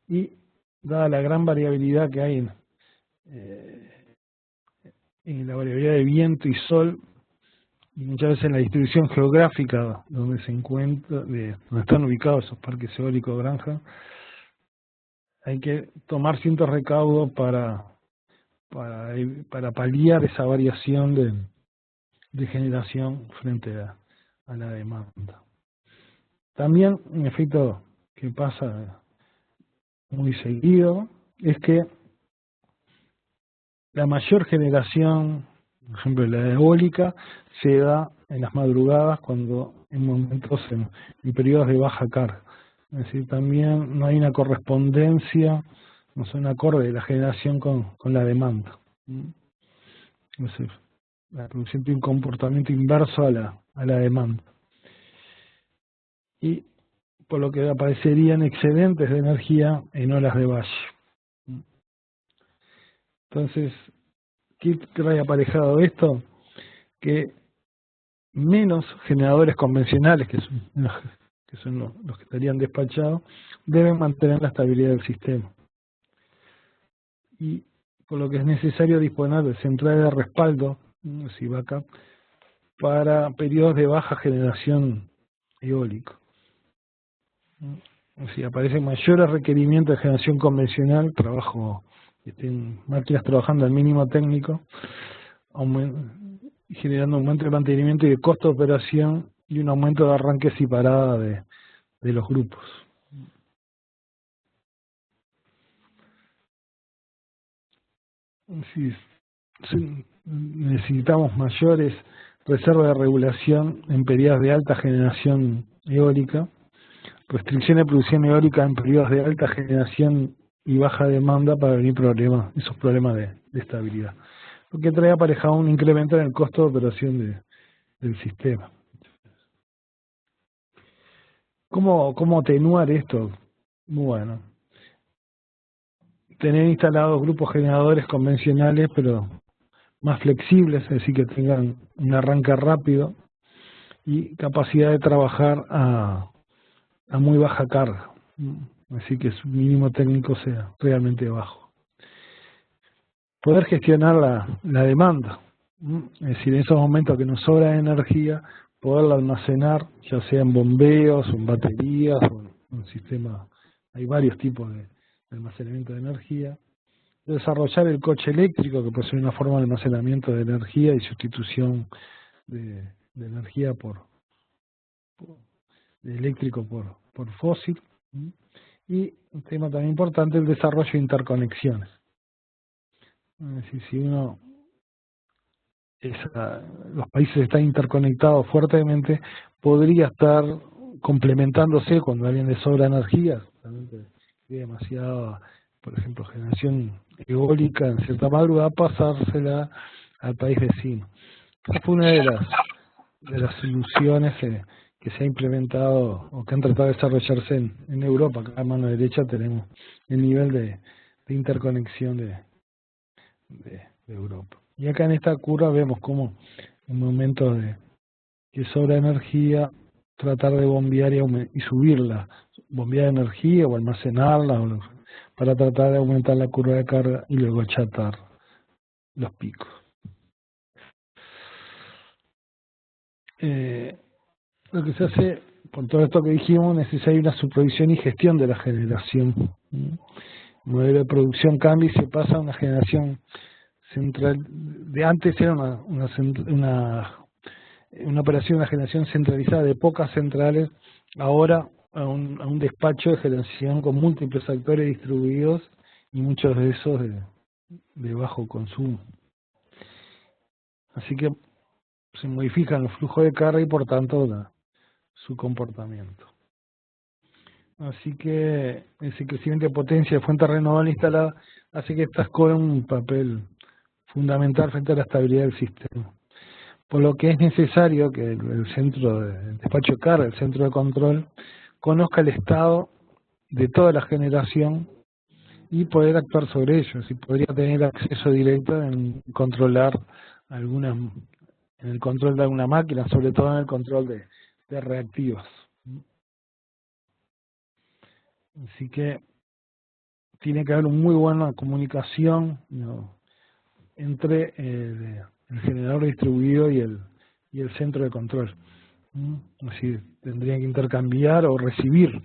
Y dada la gran variabilidad que hay en la variabilidad de viento y sol, y muchas veces en la distribución geográfica donde se encuentra, donde están ubicados esos parques eólicos granja, hay que tomar ciertos recaudos para paliar esa variación de generación frente a la demanda. También un efecto que pasa muy seguido es que la mayor generación, por ejemplo la eólica, se da en las madrugadas cuando en momentos en periodos de baja carga. Es decir, también no hay una correspondencia, no es un acorde de la generación con la demanda. Es decir, la producción tiene un comportamiento inverso a la demanda. Y por lo que aparecerían excedentes de energía en olas de valle. Entonces, ¿qué trae aparejado esto? Que menos generadores convencionales, que son los que estarían despachados, deben mantener la estabilidad del sistema. Y por lo que es necesario disponer de centrales de respaldo, si backup, para periodos de baja generación eólica. Si aparecen mayores requerimientos de generación convencional, estén máquinas trabajando al mínimo técnico, generando un aumento de mantenimiento y de costo de operación y un aumento de arranques y parada de los grupos. Si necesitamos mayores reservas de regulación en periodos de alta generación eólica, restricción de producción eólica en periodos de alta generación y baja demanda para venir esos problemas de estabilidad. Lo que trae aparejado un incremento en el costo de operación del sistema. ¿Cómo atenuar esto? Bueno, tener instalados grupos generadores convencionales, pero más flexibles, es decir, que tengan un arranque rápido y capacidad de trabajar a muy baja carga, así que su mínimo técnico sea realmente bajo. Poder gestionar la demanda, es decir, en esos momentos que nos sobra energía, poderla almacenar, ya sea en bombeos, o en baterías, o en un sistema, hay varios tipos de almacenamiento de energía. Desarrollar el coche eléctrico, que puede ser una forma de almacenamiento de energía y sustitución de energía de eléctrico por fósil. Y un tema también importante, el desarrollo de interconexiones. Es decir, si los países están interconectados fuertemente, podría estar complementándose cuando alguien le sobra energía, realmente hay demasiada, por ejemplo, generación eólica en cierta madrugada, pasársela al país vecino. Esa fue una de las soluciones que se ha implementado o que han tratado de desarrollarse en Europa. Acá a mano derecha tenemos el nivel de interconexión de Europa. Y acá en esta curva vemos cómo en momentos de que sobra energía, tratar de bombear y subirla, bombear energía o almacenarla para tratar de aumentar la curva de carga y luego achatar los picos. Lo que se hace, por todo esto que dijimos, necesita una supervisión y gestión de la generación. El modelo de producción cambia y se pasa a una generación central. De antes era una operación, una generación centralizada de pocas centrales, ahora a un despacho de generación con múltiples actores distribuidos y muchos de esos de bajo consumo. Así que se modifican los flujos de carga y por tanto su comportamiento. Así que ese crecimiento de potencia de fuentes renovables instaladas hace que estas cobren un papel fundamental frente a la estabilidad del sistema. Por lo que es necesario que el centro de despacho de carga, el centro de control, conozca el estado de toda la generación y poder actuar sobre ello. Si podría tener acceso directo en controlar en el control de alguna máquina, sobre todo en el control de reactivos. Así que tiene que haber una muy buena comunicación, ¿no?, entre el generador distribuido y el centro de control. Es decir, tendrían que intercambiar o recibir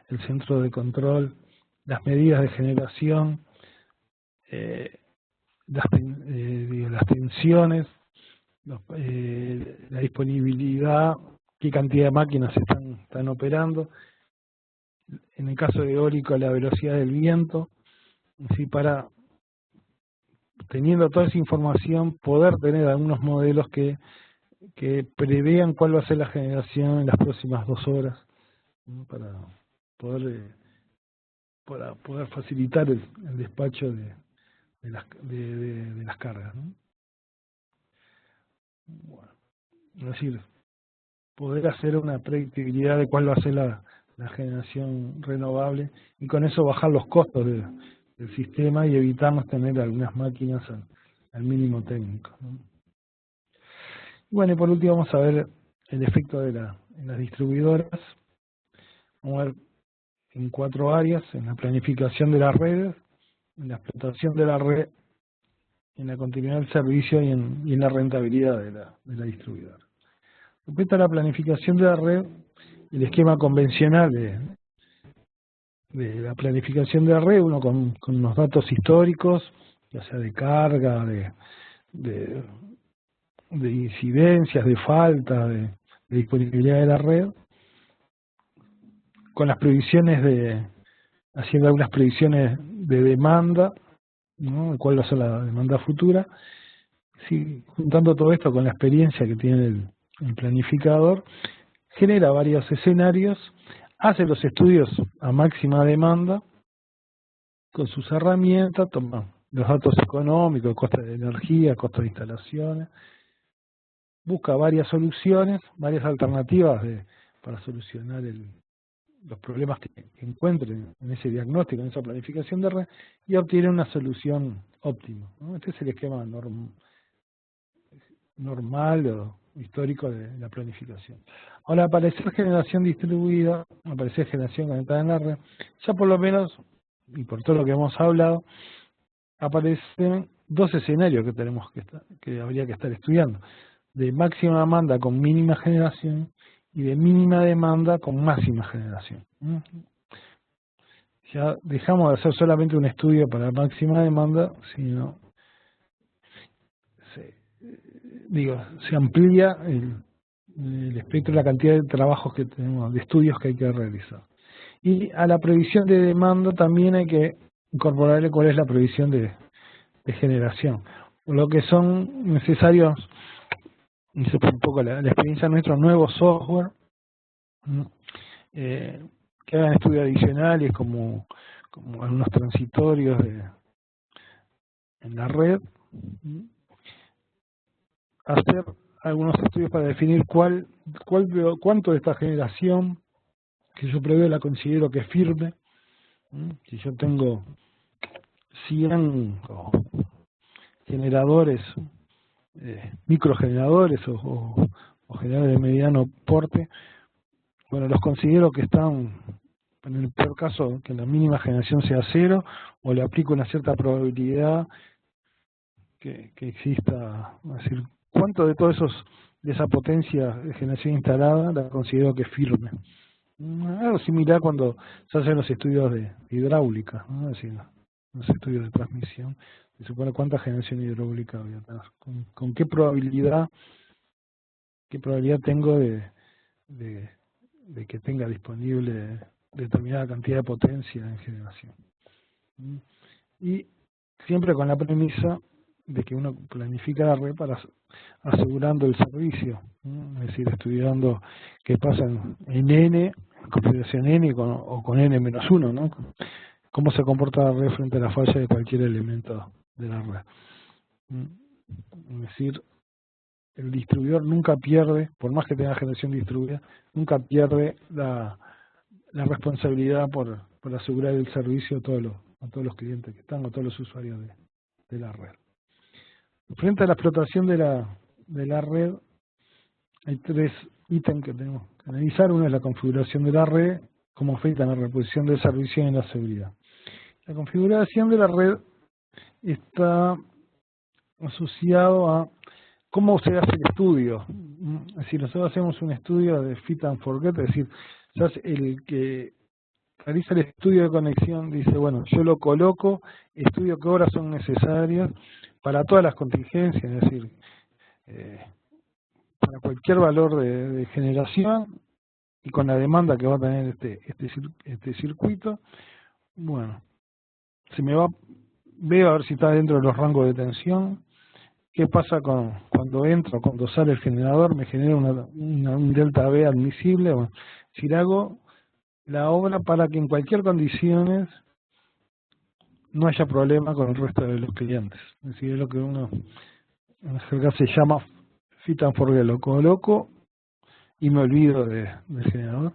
el centro de control las medidas de generación, las tensiones, la disponibilidad, qué cantidad de máquinas están operando, en el caso de eólico la velocidad del viento, así para, teniendo toda esa información, poder tener algunos modelos que prevean cuál va a ser la generación en las próximas 2 horas, ¿no?, para poder facilitar el despacho de las cargas, ¿no? Bueno, es decir, poder hacer una predictibilidad de cuál va a ser la generación renovable y con eso bajar los costos del sistema y evitarnos tener algunas máquinas al mínimo técnico, ¿no? Bueno, y por último vamos a ver el efecto en las distribuidoras. Vamos a ver en 4 áreas: en la planificación de las redes, en la explotación de la red, en la continuidad del servicio y en la rentabilidad de la distribuidora. Respecto a la planificación de la red, el esquema convencional de la planificación de la red, uno con unos datos históricos, ya sea de carga, de incidencias, de falta, de disponibilidad de la red, con las previsiones haciendo algunas previsiones de demanda, ¿no?, cuál va a ser la demanda futura. Sí, juntando todo esto con la experiencia que tiene el planificador, genera varios escenarios, hace los estudios a máxima demanda con sus herramientas, toma los datos económicos, costes de energía, costos de instalaciones, busca varias soluciones, varias alternativas para solucionar los problemas que encuentren en ese diagnóstico, en esa planificación de red, y obtienen una solución óptima, ¿no? Este es el esquema normal o histórico de la planificación. Ahora, aparecer generación distribuida, aparecer generación conectada en la red, ya por lo menos, y por todo lo que hemos hablado, aparecen dos escenarios que habría que estar estudiando: de máxima demanda con mínima generación y de mínima demanda con máxima generación. Ya dejamos de hacer solamente un estudio para máxima demanda, sino se amplía el espectro, la cantidad de trabajos que tenemos, de estudios que hay que realizar. Y a la previsión de demanda también hay que incorporarle cuál es la previsión de generación. Lo que son necesarios, y eso fue un poco la experiencia de nuestro nuevo software, que hagan estudios adicionales como algunos transitorios en la red, hacer algunos estudios para definir cuánto de esta generación que yo preveo la considero que es firme. Si yo tengo 100 generadores, microgeneradores o generadores de mediano porte, bueno, los considero que están, en el peor caso, que la mínima generación sea 0, o le aplico una cierta probabilidad que exista, es decir, cuánto de todos de esa potencia de generación instalada la considero que es firme. Algo similar cuando se hacen los estudios de hidráulica, ¿no? Es decir, los estudios de transmisión, se supone cuánta generación hidráulica voy a tener, con qué probabilidad tengo de que tenga disponible determinada cantidad de potencia en generación. Y siempre con la premisa de que uno planifica la red para asegurando el servicio, es decir, estudiando qué pasa en N, configuración N o con N-1, ¿no? Cómo se comporta la red frente a la falla de cualquier elemento de la red. Es decir, el distribuidor nunca pierde, por más que tenga generación distribuida, nunca pierde la responsabilidad por asegurar el servicio a todos los clientes que están, a todos los usuarios de la red. Frente a la explotación de la red, hay 3 ítems que tenemos que analizar. Uno es la configuración de la red, cómo afecta en la reposición del servicio y en la seguridad. La configuración de la red está asociado a cómo se hace el estudio. Es decir, nosotros hacemos un estudio de fit and forget, es decir, el que realiza el estudio de conexión dice, bueno, yo lo coloco, estudio qué horas son necesarias para todas las contingencias, es decir, para cualquier valor de generación y con la demanda que va a tener este circuito. Bueno, veo a ver si está dentro de los rangos de tensión. ¿Qué pasa cuando sale el generador? Me genera un delta B admisible. Bueno, si le hago la obra para que en cualquier condiciones no haya problema con el resto de los clientes. Es decir, es lo que uno en general se llama fit and forget. Lo coloco y me olvido del generador.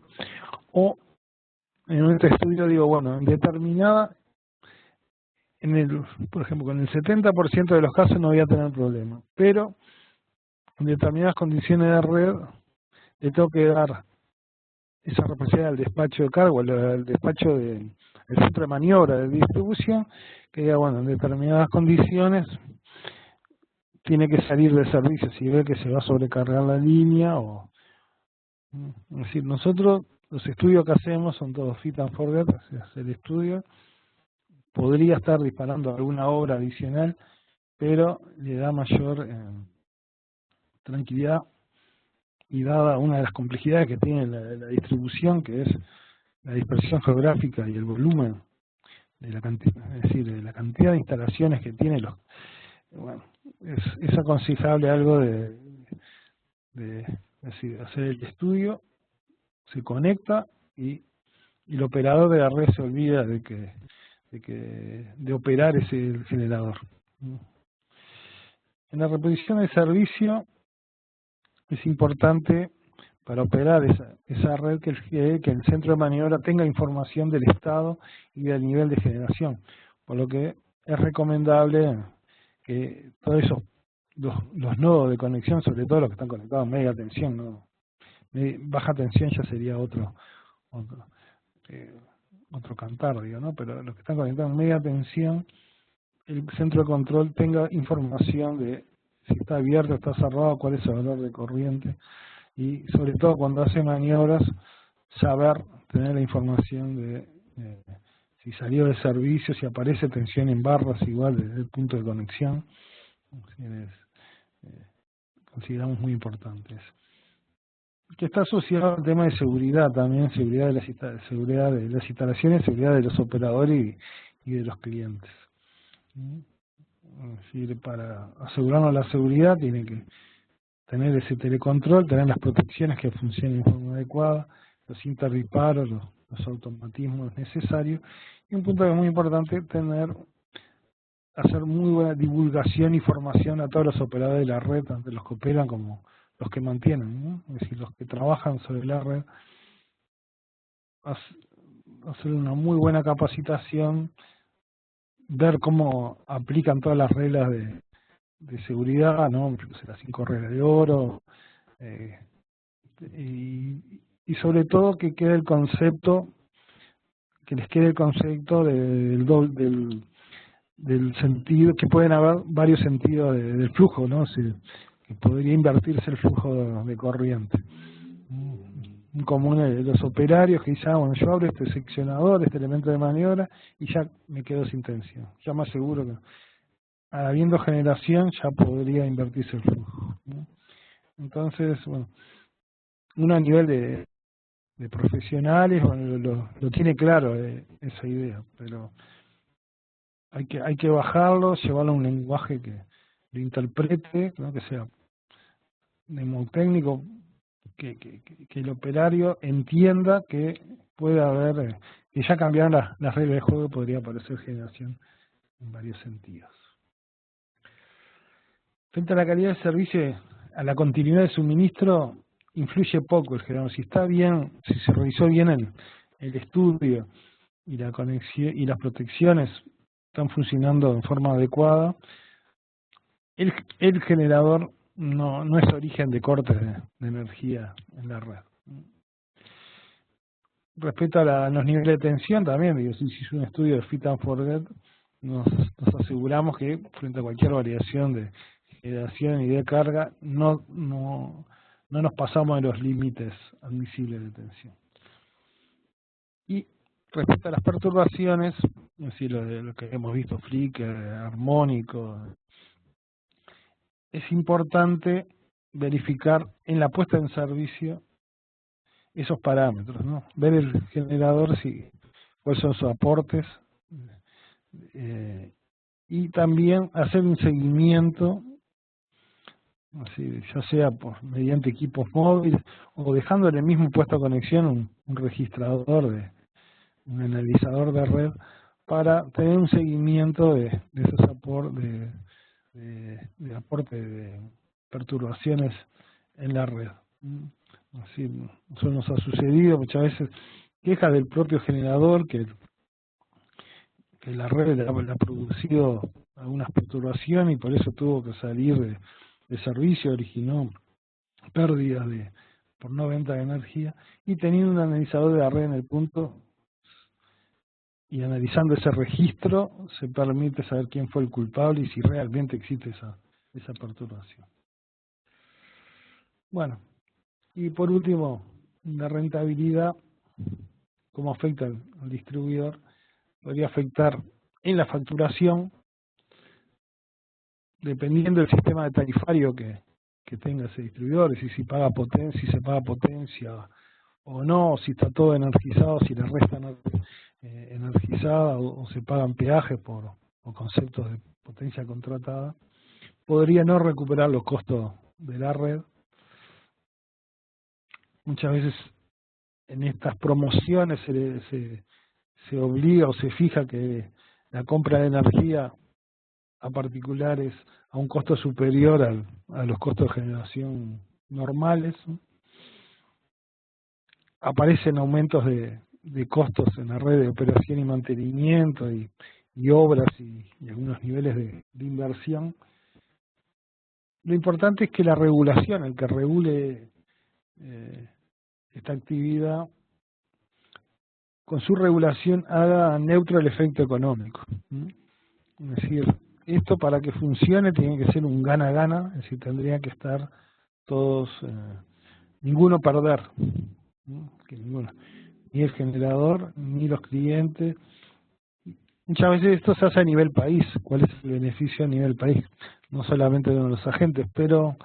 O en este estudio digo, bueno, en determinada, por ejemplo, con el 70% de los casos no voy a tener problema, pero en determinadas condiciones de red le tengo que dar esa responsabilidad al despacho de cargo, al despacho del centro de maniobra de distribución, que diga, bueno, en determinadas condiciones tiene que salir de servicio si ve que se va a sobrecargar la línea. Es decir, nosotros los estudios que hacemos son todos fit and forget, o sea, el estudio podría estar disparando alguna obra adicional, pero le da mayor tranquilidad, y dada una de las complejidades que tiene la distribución, que es la dispersión geográfica y el volumen de la cantidad, es decir, de la cantidad de instalaciones que tiene, bueno, es aconsejable algo de hacer el estudio, se conecta y el operador de la red se olvida de operar ese generador. En la reposición de servicio es importante para operar esa red, que el centro de maniobra tenga información del estado y del nivel de generación. Por lo que es recomendable que todos esos los nodos de conexión, sobre todo los que están conectados a media tensión, ¿no? Baja tensión ya sería otro cantar, digo, ¿no? Pero los que están conectados a media tensión, el centro de control tenga información de si está abierto, está cerrado, cuál es el valor de corriente, y sobre todo cuando hace maniobras, tener la información de si salió de servicio, si aparece tensión en barras igual desde el punto de conexión. Consideramos muy importantes. Que está asociado al tema de seguridad también, seguridad de las instalaciones, seguridad de los operadores y de los clientes. Es decir, para asegurarnos la seguridad tiene que tener ese telecontrol, tener las protecciones que funcionen de forma adecuada, los interdiparos, los automatismos necesarios, y un punto que es muy importante, hacer muy buena divulgación y formación a todos los operadores de la red, tanto los que operan como los que mantienen, ¿no? Es decir, los que trabajan sobre la red, hacer una muy buena capacitación, ver cómo aplican todas las reglas de seguridad, ¿no? Las 5 reglas de oro, y sobre todo que quede el concepto, que les quede el concepto del sentido, que pueden haber varios sentidos del flujo, ¿no? Que podría invertirse el flujo de corriente. Un común de los operarios que dicen, bueno, yo abro este seccionador, este elemento de maniobra, y ya me quedo sin tensión. Ya más seguro que habiendo generación ya podría invertirse el flujo, ¿no? Entonces, bueno, uno a nivel de profesionales, bueno, lo tiene claro esa idea, pero hay que bajarlo, llevarlo a un lenguaje que lo interprete, ¿no? Que sea mnemotécnico, que el operario entienda que puede haber, que ya cambiaron las reglas de juego, podría aparecer generación en varios sentidos. Frente a la calidad de servicio, a la continuidad de suministro, influye poco el generador. Si está bien, si se realizó bien el estudio y la conexión y las protecciones están funcionando en forma adecuada, el generador no es origen de cortes de energía en la red. Respecto a los niveles de tensión también, digo, si es un estudio de fit and forget, nos aseguramos que frente a cualquier variación de generación y de carga no nos pasamos de los límites admisibles de tensión. Y respecto a las perturbaciones, es decir, lo que hemos visto, flicker, armónico, es importante verificar en la puesta en servicio esos parámetros, ¿no? Ver el generador, cuáles son sus aportes, y también hacer un seguimiento, así, ya sea mediante equipos móviles o dejando en el mismo puesto de conexión un registrador, un analizador de red, para tener un seguimiento de esos aportes, de aporte de perturbaciones en la red. Así, eso nos ha sucedido muchas veces, quejas del propio generador que la red le ha producido algunas perturbaciones y por eso tuvo que salir de servicio, originó pérdidas por no venta de energía, y teniendo un analizador de la red en el punto y analizando ese registro se permite saber quién fue el culpable y si realmente existe esa perturbación. Bueno, y por último, la rentabilidad, cómo afecta al distribuidor, podría afectar en la facturación, dependiendo del sistema de tarifario que tenga ese distribuidor, si se paga potencia o no, si está todo energizado, si la red está energizada o se pagan peajes por conceptos de potencia contratada, podría no recuperar los costos de la red. Muchas veces en estas promociones se obliga o se fija que la compra de energía a particulares a un costo superior a los costos de generación normales, ¿no? aparecen aumentos de costos en la red de operación y mantenimiento y obras y algunos niveles de inversión. Lo importante es que la regulación, el que regule esta actividad, con su regulación haga neutro el efecto económico. Es decir, esto para que funcione tiene que ser un gana-gana, es decir, tendría que estar todos, ninguno perder, que ninguno, ni el generador, ni los clientes. Muchas veces esto se hace a nivel país, cuál es el beneficio a nivel país, no solamente de los agentes, pero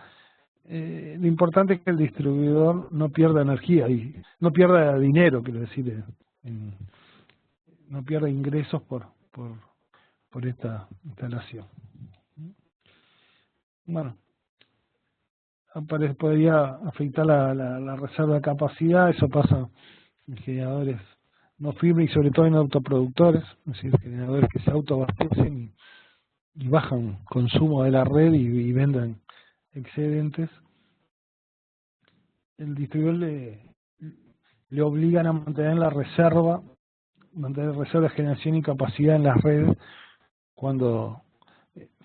lo importante es que el distribuidor no pierda energía y no pierda dinero, quiero decir, no pierda ingresos por esta instalación. Bueno, podría afectar la reserva de capacidad, eso pasa en generadores no firmes y sobre todo en autoproductores, es decir, generadores que se autoabastecen y bajan consumo de la red y vendan excedentes. El distribuidor le obligan a mantener reserva de generación y capacidad en las redes cuando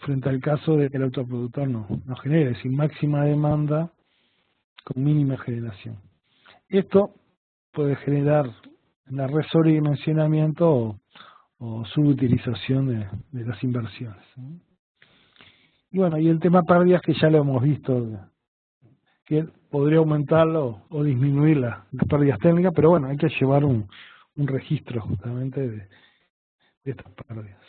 frente al caso de que el autoproductor no genere, es decir, máxima demanda con mínima generación. Esto puede generar en la red sobredimensionamiento o subutilización de las inversiones. Y bueno, y el tema pérdidas que ya lo hemos visto, que podría aumentarlo o disminuir las pérdidas técnicas, pero bueno, hay que llevar un registro justamente de estas pérdidas.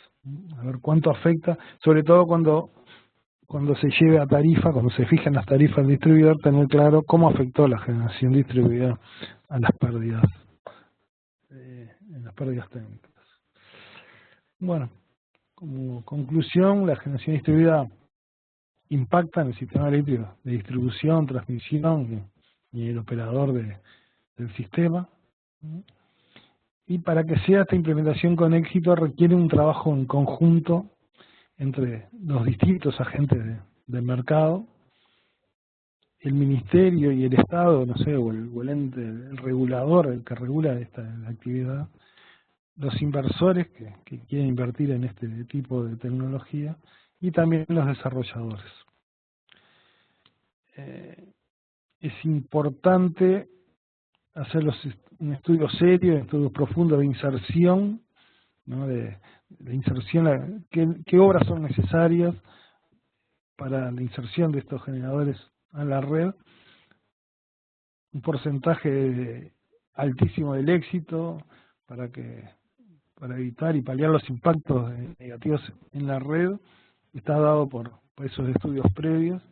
A ver cuánto afecta, sobre todo cuando se lleve a tarifa, cuando se fijan las tarifas del distribuidor, tener claro cómo afectó la generación distribuida a las pérdidas, en las pérdidas técnicas. Bueno, como conclusión, la generación distribuida impacta en el sistema eléctrico de distribución, transmisión y el operador del sistema. Y para que sea esta implementación con éxito requiere un trabajo en conjunto entre los distintos agentes del mercado, el ministerio y el Estado, no sé, o el ente, el regulador, el que regula esta actividad, los inversores que quieren invertir en este tipo de tecnología y también los desarrolladores. Es importante hacer un estudio serio, estudios profundos de inserción, ¿no? de inserción, qué obras son necesarias para la inserción de estos generadores a la red, un porcentaje altísimo del éxito para evitar y paliar los impactos negativos en la red, está dado por esos estudios previos.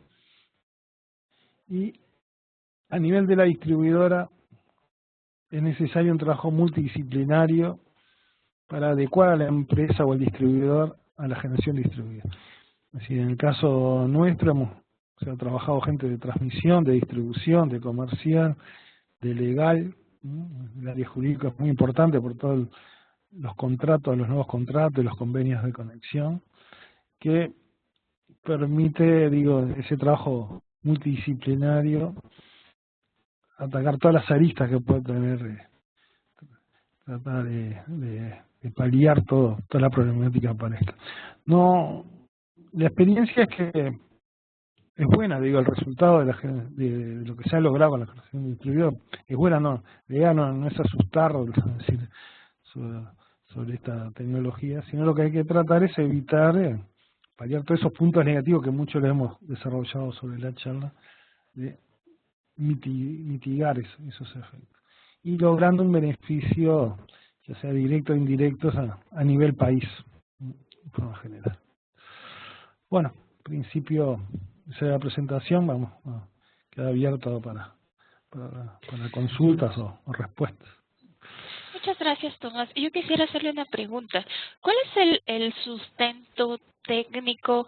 Y a nivel de la distribuidora es necesario un trabajo multidisciplinario para adecuar a la empresa o al distribuidor a la generación distribuida. Es decir, en el caso nuestro se ha trabajado gente de transmisión, de distribución, de comercial, de legal. El área jurídica es muy importante por todos los contratos, los nuevos contratos, los convenios de conexión, que permite, ese trabajo multidisciplinario, atacar todas las aristas que puede tener, tratar de paliar toda la problemática que aparezca. La experiencia es que es buena, el resultado de lo que se ha logrado con la generación de distribuidor es buena, la idea no es asustar, decir, sobre esta tecnología, sino lo que hay que tratar es evitar paliar todos esos puntos negativos que muchos le hemos desarrollado sobre la charla, de mitigar esos efectos y logrando un beneficio, ya sea directo o indirecto, a nivel país, de forma general. Bueno, en principio esa es la presentación, vamos a quedar abierto para consultas o respuestas. Muchas gracias, Tomás. Yo quisiera hacerle una pregunta. ¿Cuál es el sustento técnico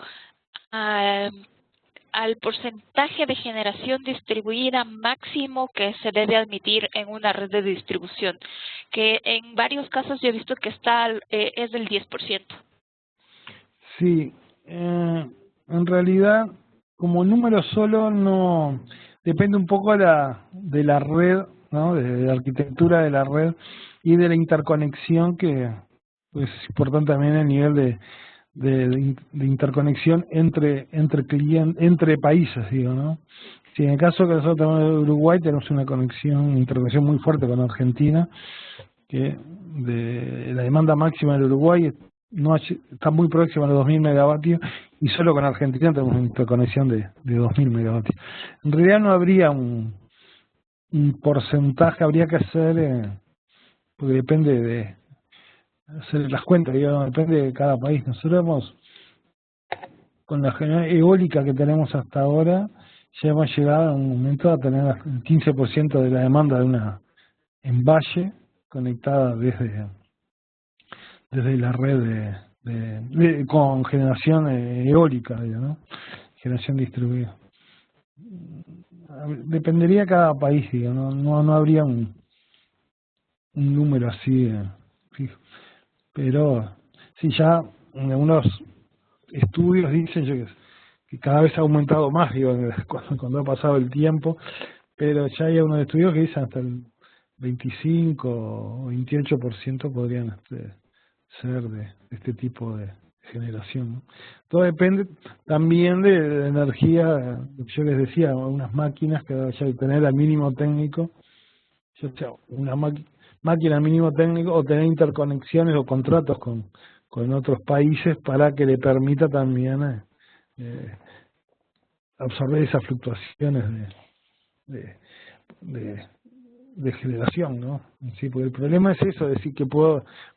al porcentaje de generación distribuida máximo que se debe admitir en una red de distribución? Que en varios casos yo he visto que es del 10%. Sí, en realidad, como número solo no depende un poco de la red ¿no? De la arquitectura de la red y de la interconexión que es importante también el nivel de interconexión entre países, digo, ¿no? Si en el caso que nosotros tenemos de Uruguay, tenemos una interconexión muy fuerte con Argentina, que de la demanda máxima del Uruguay está muy próxima a los 2.000 megavatios y solo con Argentina tenemos una interconexión de 2.000 megavatios. En realidad no habría un porcentaje, habría que hacer, porque depende de hacer las cuentas, digamos, depende de cada país. Nosotros hemos, con la generación eólica que tenemos hasta ahora, ya hemos llegado a un momento a tener el 15% de la demanda de una en valle conectada desde la red con generación eólica, ¿no? Generación distribuida. Dependería de cada país, digo, no habría un número así fijo. Pero sí, ya en algunos estudios dicen que cada vez ha aumentado más, digo, cuando ha pasado el tiempo, pero ya hay unos estudios que dicen hasta el 25 o 28% podrían ser de este tipo de generación, ¿no? Todo depende también de la energía, yo les decía, unas máquinas que haya que tener al mínimo técnico, ya sea una máquina al mínimo técnico o tener interconexiones o contratos con otros países para que le permita también absorber esas fluctuaciones de generación, ¿no? Sí, porque el problema es eso, es decir, que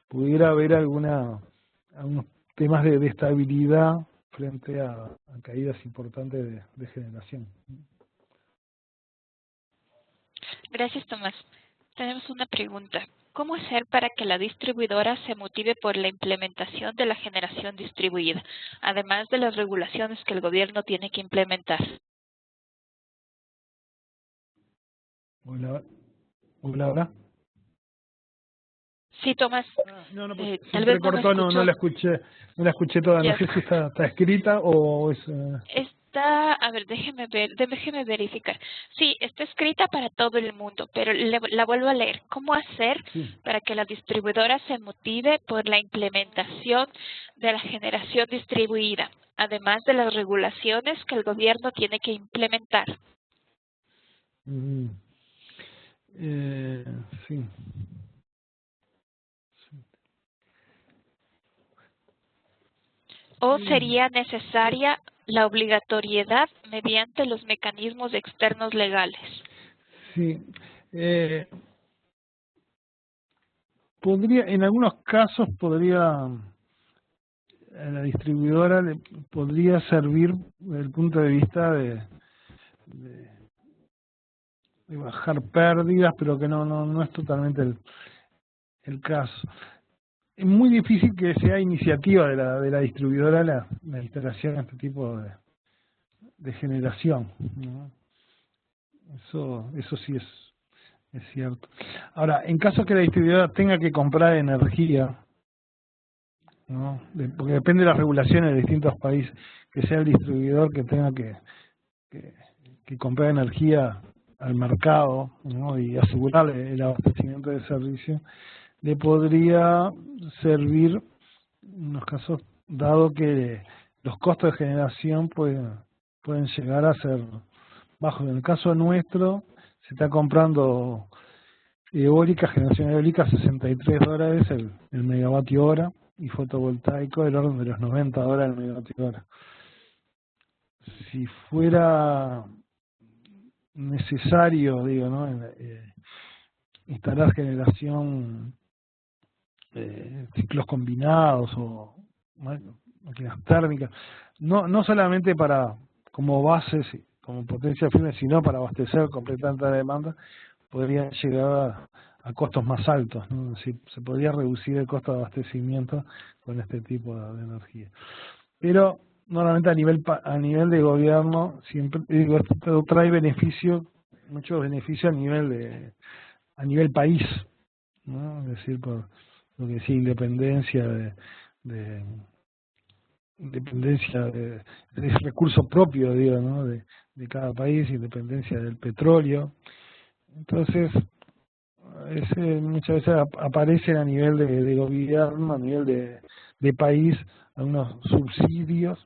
pudiera haber algunos temas de estabilidad frente a caídas importantes de generación. Gracias, Tomás. Tenemos una pregunta. ¿Cómo hacer para que la distribuidora se motive por la implementación de la generación distribuida, además de las regulaciones que el gobierno tiene que implementar? Hola, hola. Sí, Tomás. No, pues Tal vez cortó, no la escuché toda. Yes. No sé si está escrita o es... Está, a ver, déjeme verificar. Sí, está escrita para todo el mundo, pero la vuelvo a leer. ¿Cómo hacer para que la distribuidora se motive por la implementación de la generación distribuida, además de las regulaciones que el gobierno tiene que implementar? Sí. ¿O sería necesaria la obligatoriedad mediante los mecanismos externos legales? Sí. En algunos casos a la distribuidora le podría servir desde el punto de vista de bajar pérdidas, pero que no es totalmente el caso. Es muy difícil que sea iniciativa de la distribuidora la instalación de este tipo de generación, ¿no? Eso sí es cierto. Ahora, en caso que la distribuidora tenga que comprar energía, ¿no? Porque depende de las regulaciones de distintos países, que sea el distribuidor que tenga que comprar energía al mercado, ¿no? Y asegurar el abastecimiento de servicio, le podría servir en unos casos, dado que los costos de generación pueden llegar a ser bajos. En el caso nuestro, se está comprando generación eólica, $63 el megavatio hora, y fotovoltaico del orden de los $90 el megavatio hora. Si fuera necesario, digo, ¿no? Instalar generación, ciclos combinados o máquinas térmicas, no solamente como bases, como potencia firme, sino para abastecer completamente la demanda, podría llegar a costos más altos, ¿no? Se podría reducir el costo de abastecimiento con este tipo de energía. Pero normalmente a nivel de gobierno siempre digo, esto trae muchos beneficios a nivel país, ¿no? Es decir, por lo que sí, independencia de recurso propio, digo, ¿no? de cada país, independencia del petróleo. Entonces, muchas veces aparecen a nivel de gobierno, a nivel de país, algunos subsidios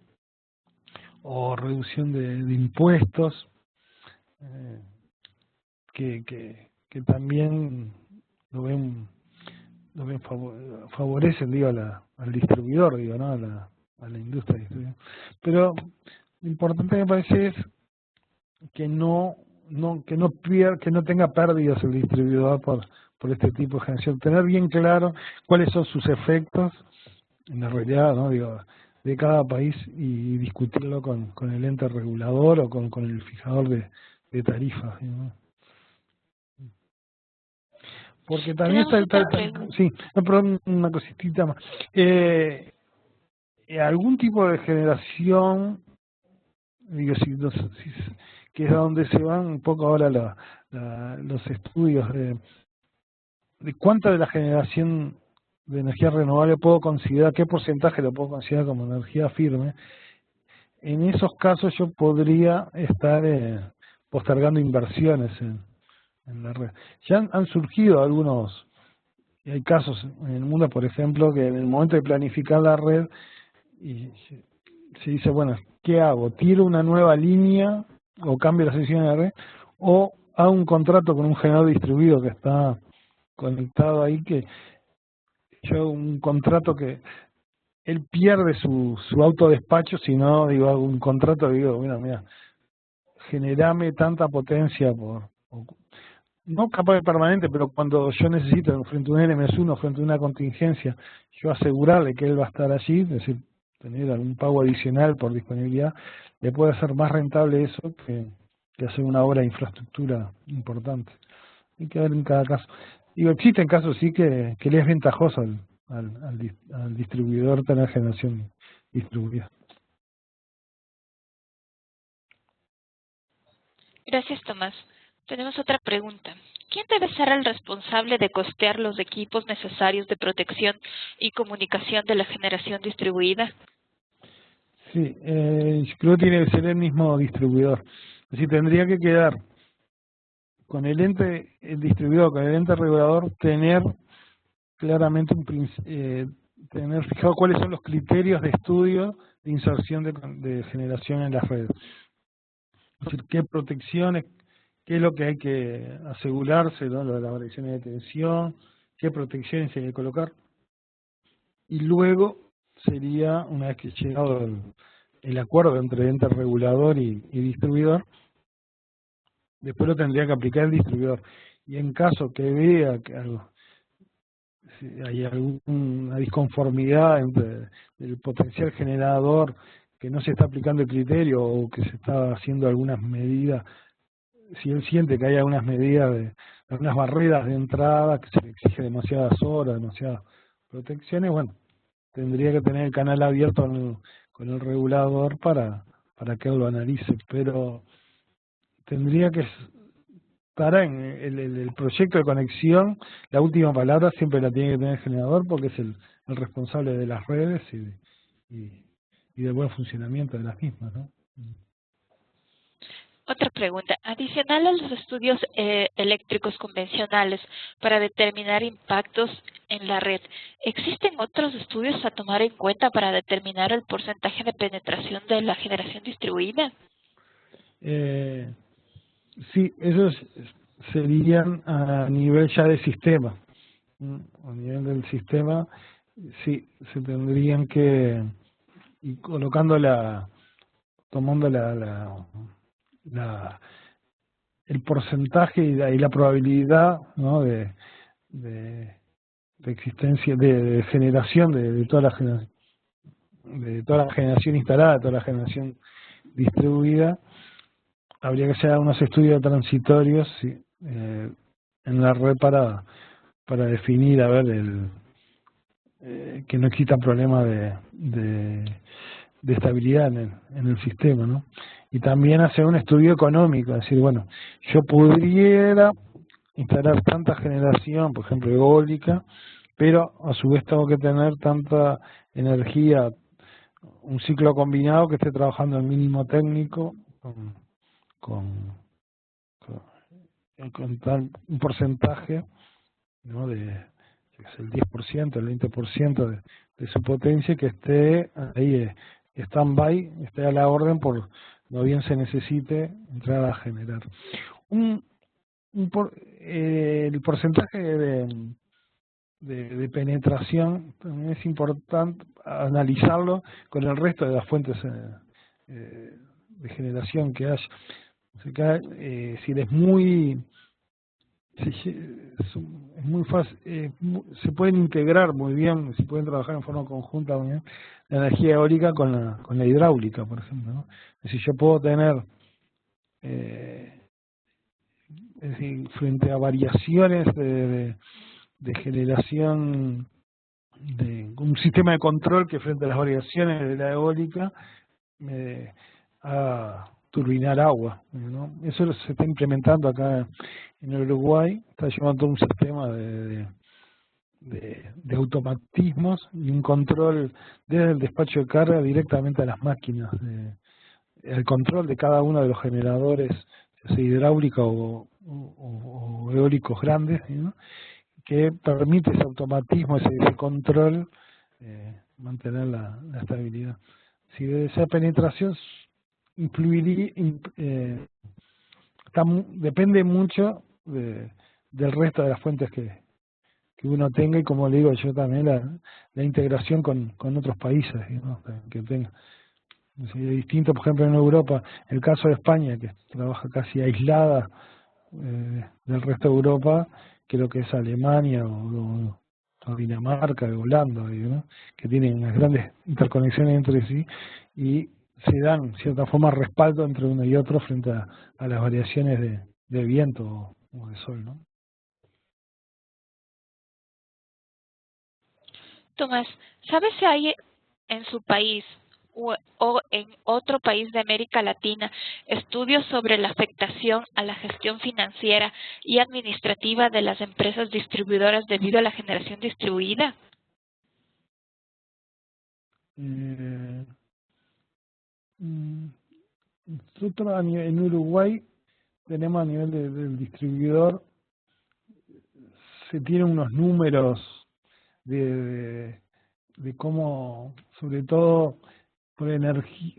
o reducción de impuestos que también lo ven favorecen, digo, al distribuidor, digo, ¿no? A la industria distribuidora. Pero lo importante me parece es que no tenga pérdidas el distribuidor por este tipo de generación, tener bien claro cuáles son sus efectos en la realidad, ¿no? Digo, de cada país y discutirlo con el ente regulador o con el fijador de tarifas, ¿no? Porque también Tenemos otra pregunta. sí, no, perdón, una cositita más. Algún tipo de generación, digo, que es a donde se van un poco ahora los estudios de cuánta de la generación de energía renovable puedo considerar, qué porcentaje lo puedo considerar como energía firme. En esos casos yo podría estar postergando inversiones en la red. Ya han surgido hay casos en el mundo, por ejemplo, que en el momento de planificar la red y se dice, bueno, ¿qué hago? ¿Tiro una nueva línea o cambio la sección de la red? ¿O hago un contrato con un generador distribuido que está conectado ahí, que yo hago un contrato que él pierde su autodespacho, si no, digo, hago un contrato, digo, mira, generame tanta potencia no capaz de permanente, pero cuando yo necesito, frente a un N-1, frente a una contingencia, yo asegurarle que él va a estar allí, es decir, tener algún pago adicional por disponibilidad, le puede hacer más rentable eso que hacer una obra de infraestructura importante. Hay que ver en cada caso. Digo, existen casos sí que le es ventajoso al distribuidor tener generación distribuida. Gracias, Tomás. Tenemos otra pregunta. ¿Quién debe ser el responsable de costear los equipos necesarios de protección y comunicación de la generación distribuida? Sí, yo creo que tiene que ser el mismo distribuidor. Es decir, tendría que quedar con el distribuidor, con el ente regulador, tener claramente tener fijado cuáles son los criterios de estudio de inserción de generación en las redes. Es decir, qué protecciones, qué es lo que hay que asegurarse, ¿no? Lo de las variaciones de tensión, qué protecciones hay que colocar. Y luego sería, una vez que llegado el acuerdo entre ente regulador y distribuidor, después lo tendría que aplicar el distribuidor. Y en caso que vea que si hay alguna disconformidad entre el potencial generador, que no se está aplicando el criterio o que se está haciendo algunas medidas, si él siente que hay algunas medidas, algunas barreras de entrada, que se le exige demasiadas horas, demasiadas protecciones, bueno, tendría que tener el canal abierto con el regulador para que él lo analice, pero tendría que estar en el proyecto de conexión, la última palabra siempre la tiene que tener el generador porque es el responsable de las redes y del buen funcionamiento de las mismas, ¿no? Otra pregunta. Adicional a los estudios eléctricos convencionales para determinar impactos en la red, ¿existen otros estudios a tomar en cuenta para determinar el porcentaje de penetración de la generación distribuida? Sí, esos serían a nivel ya de sistema. A nivel del sistema, sí, se tendrían que ir colocando tomando el porcentaje y la probabilidad, ¿no? de existencia, de generación de toda la generación, de toda la generación instalada, de toda la generación distribuida. Habría que hacer unos estudios transitorios, sí, en la red para definir, a ver, que no exista problema de estabilidad en el sistema, ¿no? Y también hacer un estudio económico, decir, bueno, yo pudiera instalar tanta generación, por ejemplo, eólica, pero a su vez tengo que tener tanta energía, un ciclo combinado que esté trabajando al mínimo técnico con tal un porcentaje ¿no? El 10%, el 20% de su potencia, que esté ahí stand-by, esté a la orden por lo bien se necesite entrar a generar. El porcentaje de penetración también es importante analizarlo con el resto de las fuentes de generación que hay. O sea, si es muy fácil, se pueden integrar muy bien, se pueden trabajar en forma conjunta muy bien, la energía eólica con la hidráulica, por ejemplo, ¿no? Es decir, yo puedo tener es decir, frente a variaciones de generación de un sistema de control que frente a las variaciones de la eólica a turbinar agua, ¿no? Eso se está implementando acá en Uruguay, está llevando todo un sistema de automatismos y un control desde el despacho de carga directamente a las máquinas, el control de cada uno de los generadores, ya sea hidráulica o eólicos grandes, ¿no? Que permite ese automatismo, ese control, mantener la estabilidad. Si esa penetración influiría, depende mucho del resto de las fuentes que uno tenga, y como le digo yo también la integración con otros países, ¿no? Que tenga. Es distinto, por ejemplo, en Europa, el caso de España, que trabaja casi aislada del resto de Europa, que lo que es Alemania o Dinamarca, o Holanda, ¿no? Que tienen unas grandes interconexiones entre sí y se dan, en cierta forma, respaldo entre uno y otro frente a las variaciones de viento o de sol, ¿no? Tomás, ¿sabes si hay en su país o en otro país de América Latina estudios sobre la afectación a la gestión financiera y administrativa de las empresas distribuidoras debido a la generación distribuida? Nosotros en Uruguay tenemos a nivel del distribuidor, se tienen unos números de cómo, sobre todo por energía,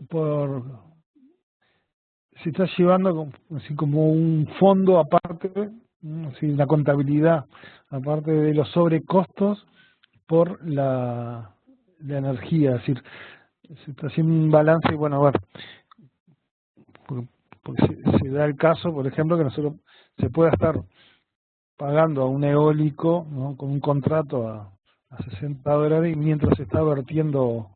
se está llevando así como un fondo aparte, ¿no? Así, la contabilidad, aparte de los sobrecostos por la energía, es decir, se está haciendo un balance. Y bueno, a ver, porque se da el caso, por ejemplo, que nosotros se pueda estar pagando a un eólico, ¿no? Con un contrato a $60, y mientras se está vertiendo,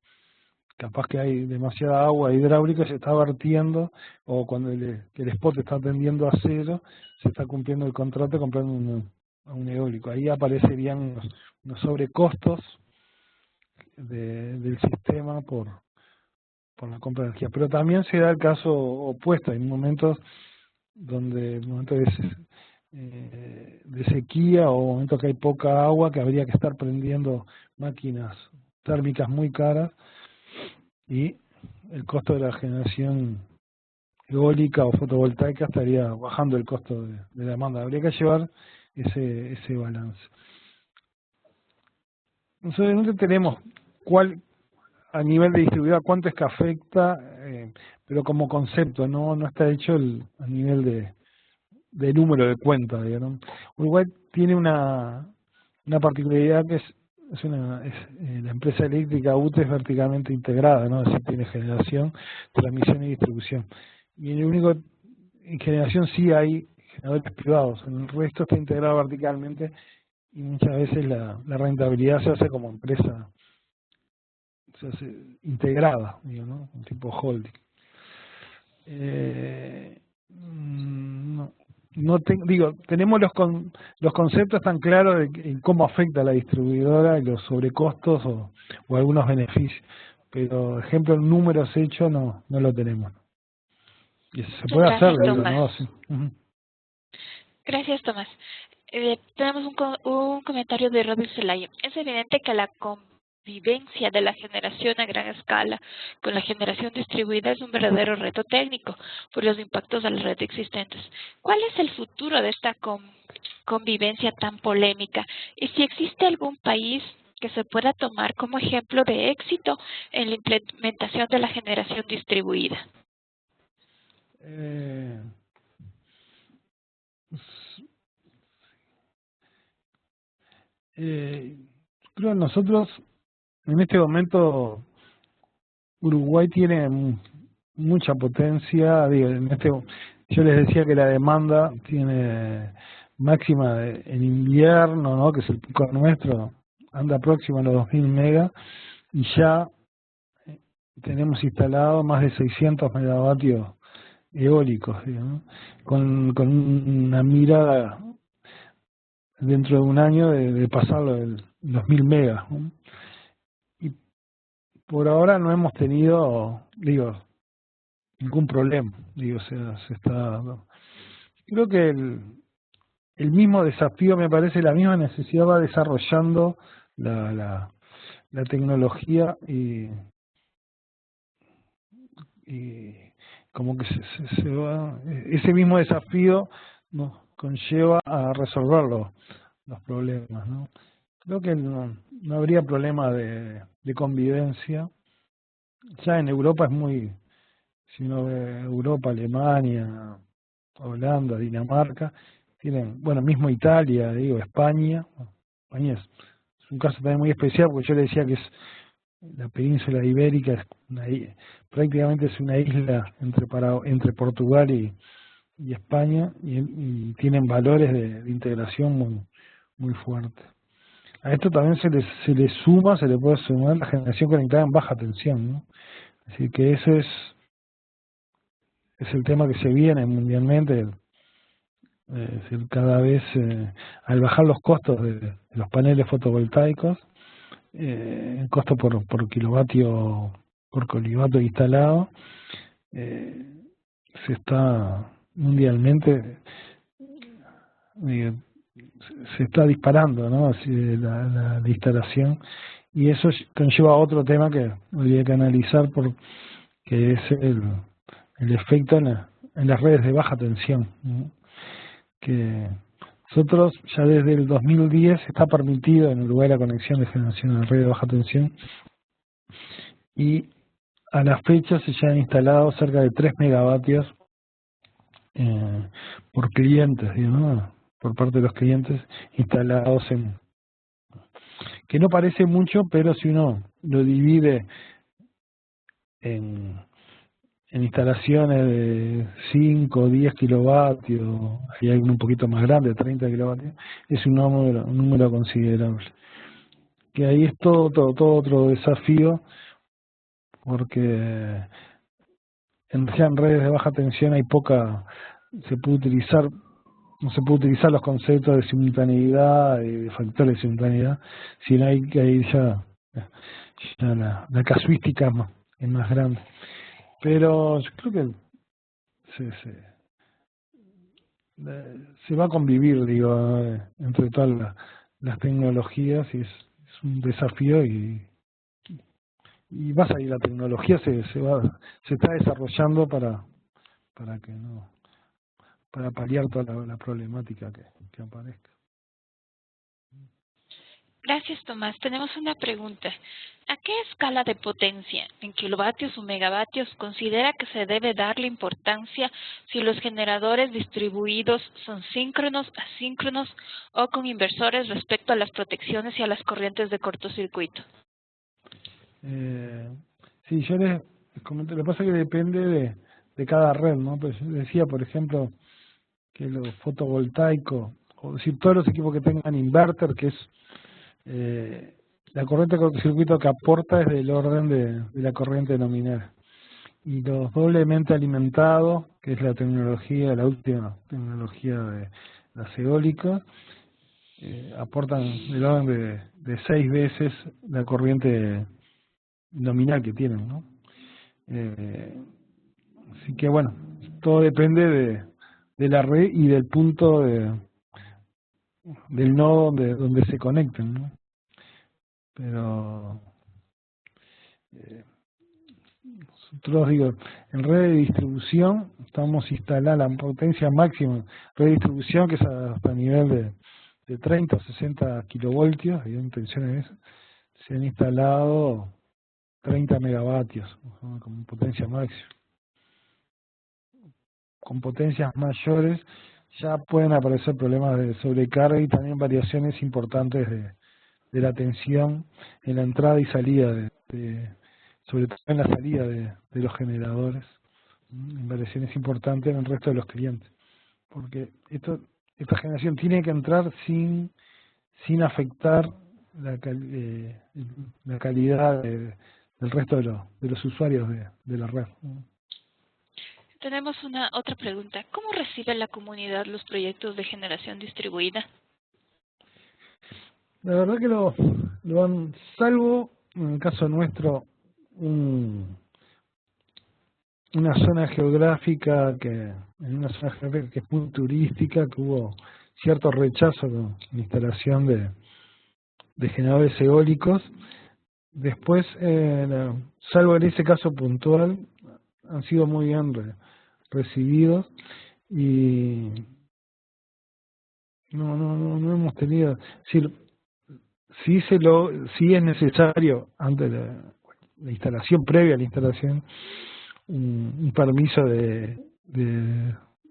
capaz que hay demasiada agua hidráulica, se está vertiendo, o cuando el spot está tendiendo a cero, se está cumpliendo el contrato comprando a un eólico. Ahí aparecerían unos sobrecostos del sistema por la compra de energía. Pero también se da el caso opuesto, hay momentos donde de sequía o momentos que hay poca agua, que habría que estar prendiendo máquinas térmicas muy caras, y el costo de la generación eólica o fotovoltaica estaría bajando el costo de la demanda. Habría que llevar ese balance. Nosotros no tenemos a nivel de distribuidor cuánto es que afecta, pero como concepto, no está hecho a nivel de número de cuentas, digamos. Uruguay tiene una particularidad, que es la empresa eléctrica UTE es verticalmente integrada, ¿no? Es decir, tiene generación, transmisión y distribución. Y en generación sí hay generadores privados, en el resto está integrado verticalmente, y muchas veces la rentabilidad se hace como empresa, se hace integrada, digo, ¿no? Un tipo holding. Tenemos los conceptos tan claros de cómo afecta a la distribuidora y los sobrecostos o algunos beneficios, pero ejemplo en números hechos no lo tenemos. Y se puede hacer, digo, ¿no? Sí. Gracias, Tomás. Tenemos un comentario de Robin Zelaya. Es evidente que la convivencia de la generación a gran escala con la generación distribuida es un verdadero reto técnico por los impactos a la red existentes. ¿Cuál es el futuro de esta convivencia tan polémica y si existe algún país que se pueda tomar como ejemplo de éxito en la implementación de la generación distribuida. Creo que nosotros, en este momento, Uruguay tiene mucha potencia. Digo, yo les decía que la demanda tiene máxima en invierno, ¿no? Que es el pico nuestro, anda próximo a los 2000 megas y ya tenemos instalado más de 600 megavatios eólicos, digamos, con una mirada dentro de un año de pasarlo de los 1000 megas, ¿no? Y por ahora no hemos tenido, ningún problema, o sea, se está dando. Creo que el mismo desafío, me parece, la misma necesidad va desarrollando la tecnología y como que se va, ese mismo desafío nos conlleva a resolver los problemas, ¿no? Creo que no habría problema de convivencia. Ya en Europa es muy, si uno ve Europa, Alemania, Holanda, Dinamarca, tienen, bueno, mismo Italia, España. España es un caso también muy especial porque yo le decía que es la península ibérica, es prácticamente es una isla entre Portugal y España y tienen valores de integración muy fuertes. A esto también se le puede sumar la generación conectada en baja tensión, ¿no? Así que ese es el tema que se viene mundialmente. Es decir, cada vez al bajar los costos de los paneles fotovoltaicos, el costo por kilovatio instalado, se está mundialmente se está disparando, ¿no? Así la instalación, y eso conlleva otro tema que habría que analizar, que es el efecto en las redes de baja tensión, ¿no? Que nosotros ya desde el 2010 está permitido en Uruguay la conexión de generación en red de baja tensión y a la fecha se ya han instalado cerca de 3 megavatios por clientes, ¿no? Por parte de los clientes instalados que no parece mucho, pero si uno lo divide en instalaciones de 5 o 10 kilovatios, hay alguno un poquito más grande, 30 kilovatios, es un número considerable. Que ahí es todo otro desafío, porque ya en redes de baja tensión hay poca, no se puede utilizar los conceptos de simultaneidad y de factores de simultaneidad, sino hay que ir ya la casuística es más grande. Pero yo creo que se va a convivir, entre todas las tecnologías, y es un desafío y va a salir la tecnología, se está desarrollando para paliar toda la problemática que aparezca. Gracias, Tomás. Tenemos una pregunta. ¿A qué escala de potencia, en kilovatios o megavatios, considera que se debe darle importancia si los generadores distribuidos son síncronos, asíncronos o con inversores respecto a las protecciones y a las corrientes de cortocircuito? Sí, yo les comento, lo que pasa es que depende de cada red, ¿no? Pues yo decía, por ejemplo, que los fotovoltaicos, o decir, todos los equipos que tengan inverter, que es la corriente de cortocircuito que aporta es del orden de la corriente nominal. Y los doblemente alimentados, que es la última tecnología de las eólicas, aportan del orden de 6 veces la corriente nominal que tienen, ¿no? Así que bueno, todo depende de la red y del punto del nodo donde se conecten, ¿no? Pero nosotros digo, en red de distribución estamos instalando la potencia máxima, red de distribución que es hasta nivel de 30 o 60 kilovoltios, y en tensiones se han instalado 30 megavatios, ¿no? Como potencia máxima. Con potencias mayores ya pueden aparecer problemas de sobrecarga y también variaciones importantes de la tensión en la entrada y salida, sobre todo en la salida de los generadores, variaciones importantes en el resto de los clientes. Porque esta generación tiene que entrar sin afectar la calidad del resto de los usuarios de la red. Tenemos otra pregunta. ¿Cómo recibe la comunidad los proyectos de generación distribuida? La verdad que lo han, salvo en el caso nuestro, una zona geográfica que es muy turística, que hubo cierto rechazo con la instalación de generadores eólicos. Después, salvo en ese caso puntual, han sido muy bien recibidos y no hemos tenido, es decir, sí es necesario antes de la instalación, previa a la instalación, un permiso de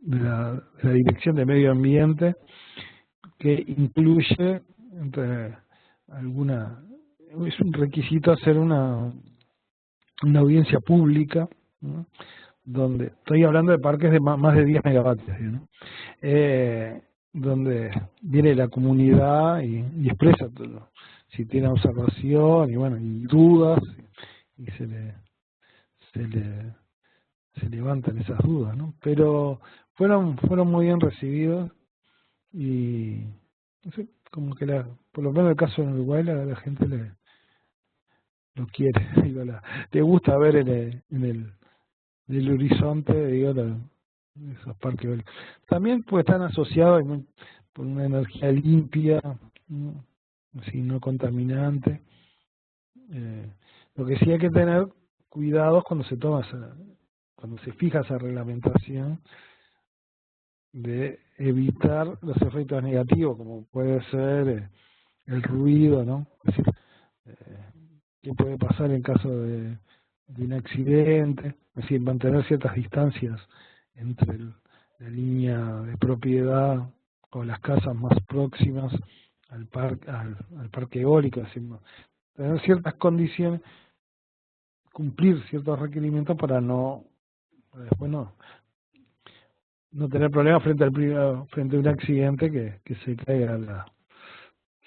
la Dirección de Medio Ambiente que incluye entre es un requisito hacer una audiencia pública, ¿no? Donde estoy hablando de parques de más de 10 megavatios, ¿no? Donde viene la comunidad y expresa todo, si tiene observación y dudas, y se levantan esas dudas, ¿no? Pero fueron muy bien recibidos y no sé, como que por lo menos el caso en Uruguay la gente lo quiere, digo, le gusta ver en el horizonte, digo, esos parques eólicos. También pues están asociados por una energía limpia, ¿no? Así, no contaminante. Lo que sí hay que tener cuidados cuando cuando se fija esa reglamentación, de evitar los efectos negativos, como puede ser el ruido, ¿no? Es decir, qué puede pasar en caso de un accidente, es decir, mantener ciertas distancias entre la línea de propiedad o las casas más próximas al parque eólico, es decir, tener ciertas condiciones, cumplir ciertos requerimientos para después no tener problemas frente a un accidente que se caiga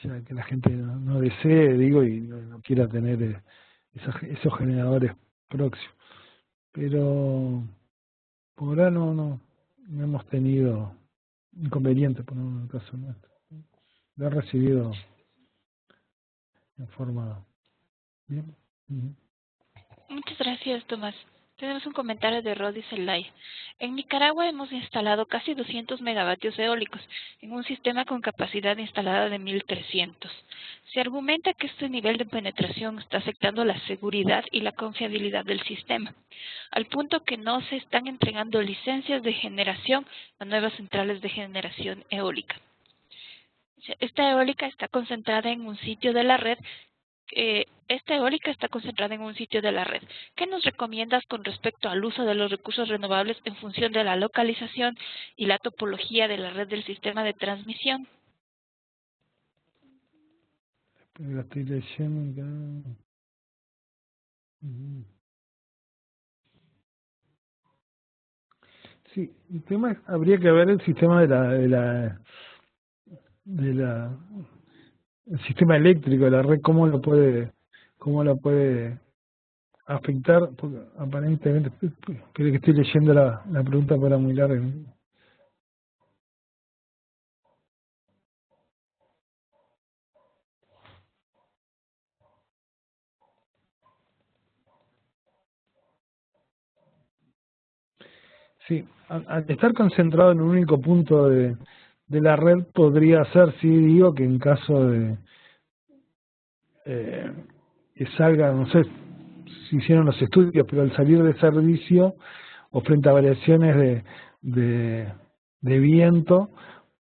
ya que la gente no desee, digo, y no quiera tener esos generadores próximos. Pero por ahora no hemos tenido inconvenientes, por ejemplo, en el caso nuestro. Lo he recibido en forma bien. Muchas gracias, Tomás. Tenemos un comentario de Rodi Zelay. En Nicaragua hemos instalado casi 200 megavatios eólicos en un sistema con capacidad instalada de 1.300. Se argumenta que este nivel de penetración está afectando la seguridad y la confiabilidad del sistema, al punto que no se están entregando licencias de generación a nuevas centrales de generación eólica. Esta eólica está concentrada en un sitio de la red Esta eólica está concentrada en un sitio de la red. ¿Qué nos recomiendas con respecto al uso de los recursos renovables en función de la localización y la topología de la red del sistema de transmisión? La estoy leyendo acá. Sí, el tema habría que ver el sistema el sistema eléctrico de la red, cómo lo puede afectar, porque aparentemente, creo que estoy leyendo la pregunta, pero era muy larga. Sí, al estar concentrado en un único punto de la red, podría ser, sí, digo, que en caso de que salga, no sé, se hicieron los estudios, pero al salir de servicio o frente a variaciones de viento,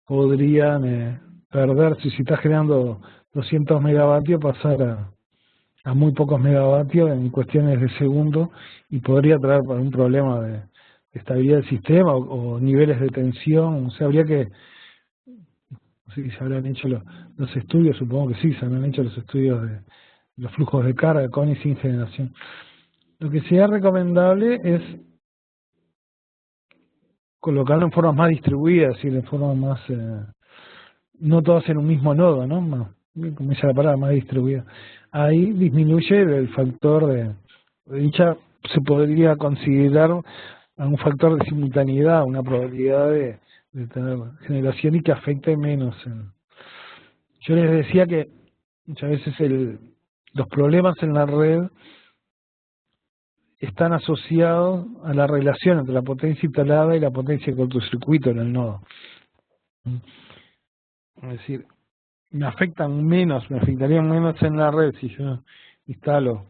podrían perder, si está generando 200 megavatios, pasar a muy pocos megavatios en cuestiones de segundos, y podría traer un problema de estabilidad del sistema o niveles de tensión. O sea, habría que, no sé si se habrán hecho los estudios, supongo que sí, se habrán hecho los estudios de los flujos de carga con y sin generación. Lo que sería recomendable es colocarlo en forma más distribuida, es decir, en forma más, no todas en un mismo nodo, ¿no? Como dice la palabra, más distribuida. Ahí disminuye el factor de dicha, se podría considerar un factor de simultaneidad, una probabilidad de tener generación y que afecte menos. Yo les decía que muchas veces los problemas en la red están asociados a la relación entre la potencia instalada y la potencia de cortocircuito en el nodo. Es decir, me afectarían menos en la red si yo instalo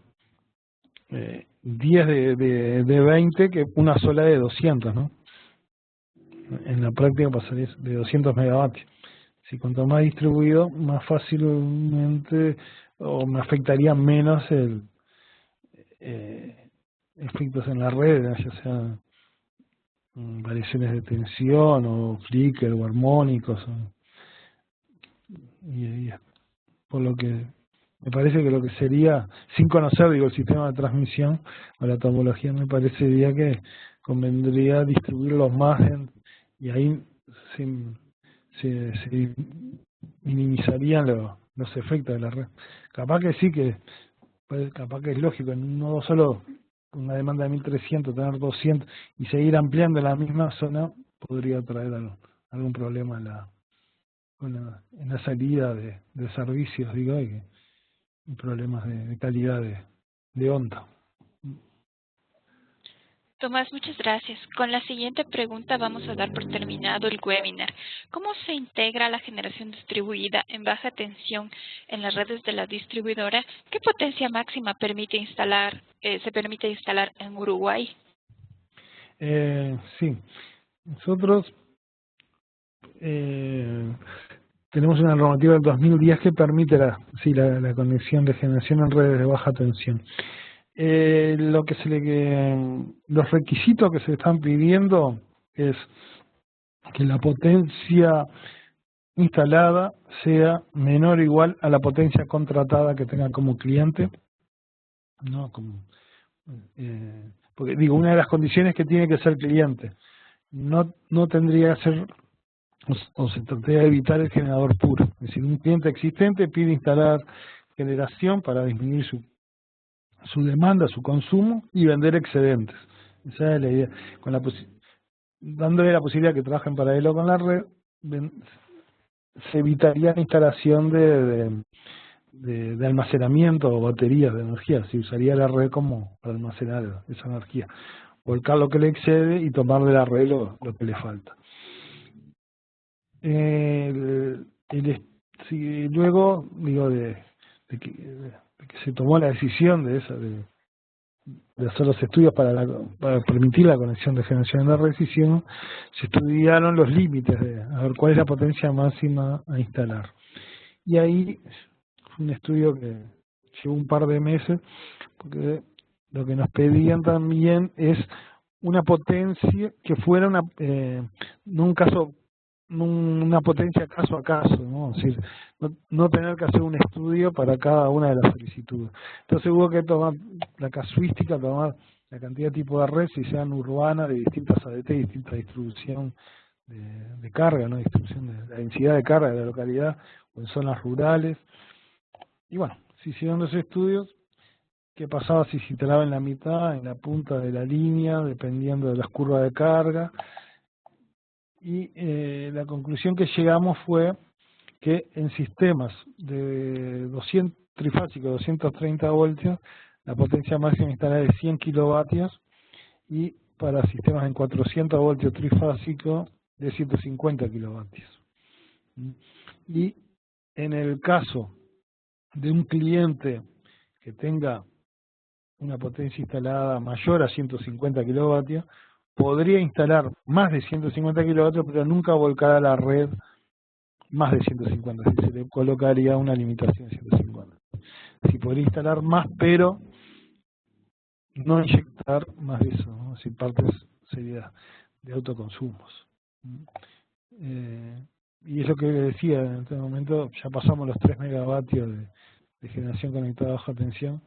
10 de 20 que una sola de 200, ¿no? En la práctica pasaría de 200 megavatios. Si cuanto más distribuido, más fácilmente, o me afectaría menos efectos en la red, ya sea variaciones de tensión o flicker o armónicos. Y por lo que me parece que lo que sería, sin conocer, digo, el sistema de transmisión o la topología, me parecería que convendría distribuirlos más y ahí se minimizarían los efectos de la red. Capaz que sí, capaz que es lógico, en un nodo solo, con una demanda de 1300, tener 200 y seguir ampliando en la misma zona, podría traer algún problema en la salida de servicios, digo, y problemas de calidad de onda. Tomás, muchas gracias. Con la siguiente pregunta vamos a dar por terminado el webinar. ¿Cómo se integra la generación distribuida en baja tensión en las redes de la distribuidora? ¿Qué potencia máxima se permite instalar en Uruguay? Sí, nosotros tenemos una normativa del 2010 que permite la conexión de generación en redes de baja tensión. Los requisitos que se están pidiendo es que la potencia instalada sea menor o igual a la potencia contratada que tenga como cliente, ¿no? Porque digo, una de las condiciones que tiene que ser cliente, no tendría que ser, o se trataría de evitar el generador puro. Es decir, un cliente existente pide instalar generación para disminuir su demanda, su consumo y vender excedentes. Esa es la idea. Dándole la posibilidad que trabajen paralelo con la red, se evitaría la instalación de almacenamiento o baterías de energía. Se usaría la red como para almacenar esa energía. Volcar lo que le excede y tomar de la red lo que le falta. Luego, digo, de que se tomó la decisión de hacer los estudios para permitir la conexión de generación en la red, se estudiaron los límites a ver cuál es la potencia máxima a instalar. Y ahí fue un estudio que llevó un par de meses, porque lo que nos pedían también es una potencia que fuera una potencia caso a caso, ¿no? Es decir, no tener que hacer un estudio para cada una de las solicitudes. Entonces hubo que tomar la casuística, tomar la cantidad de tipos de red, si sean urbanas, de distintas ADT, distinta distribución de carga, ¿no? Distribución de la densidad de carga de la localidad, o en zonas rurales. Y bueno, se hicieron los estudios. ¿Qué pasaba si se instalaba en la mitad, en la punta de la línea, dependiendo de las curvas de carga? Y la conclusión que llegamos fue que en sistemas de 200 trifásicos, 230 voltios, la potencia máxima instalada es 100 kilovatios, y para sistemas en 400 voltios trifásicos de 150 kilovatios. Y en el caso de un cliente que tenga una potencia instalada mayor a 150 kilovatios, podría instalar más de 150 kilovatios, pero nunca volcar a la red más de 150, si se le colocaría una limitación de 150. Si podría instalar más, pero no inyectar más de eso, ¿no? Si parte sería de autoconsumos. Y es lo que decía, en este momento ya pasamos los 3 megavatios de generación conectada a baja tensión,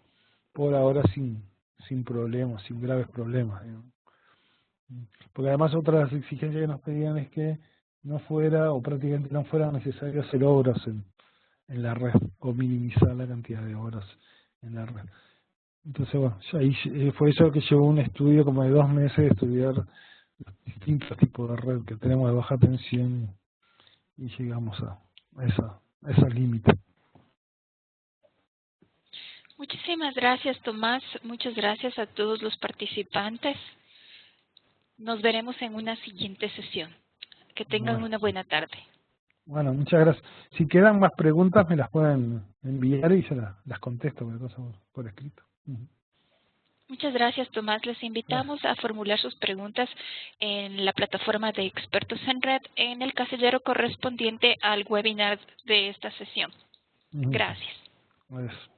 por ahora sin problemas, sin graves problemas, digamos. Porque además otra de las exigencias que nos pedían es que no fuera, o prácticamente no fuera necesario hacer obras en la red, o minimizar la cantidad de horas en la red. Entonces, bueno, ahí fue eso que llevó un estudio como de 2 meses de estudiar los distintos tipos de red que tenemos de baja tensión y llegamos a ese límite. Muchísimas gracias, Tomás. Muchas gracias a todos los participantes. Nos veremos en una siguiente sesión. Que tengan una buena tarde. Bueno, muchas gracias. Si quedan más preguntas, me las pueden enviar y yo las contesto por escrito. Muchas gracias, Tomás. Les invitamos a formular sus preguntas en la plataforma de Expertos en Red en el casillero correspondiente al webinar de esta sesión. Gracias. Gracias.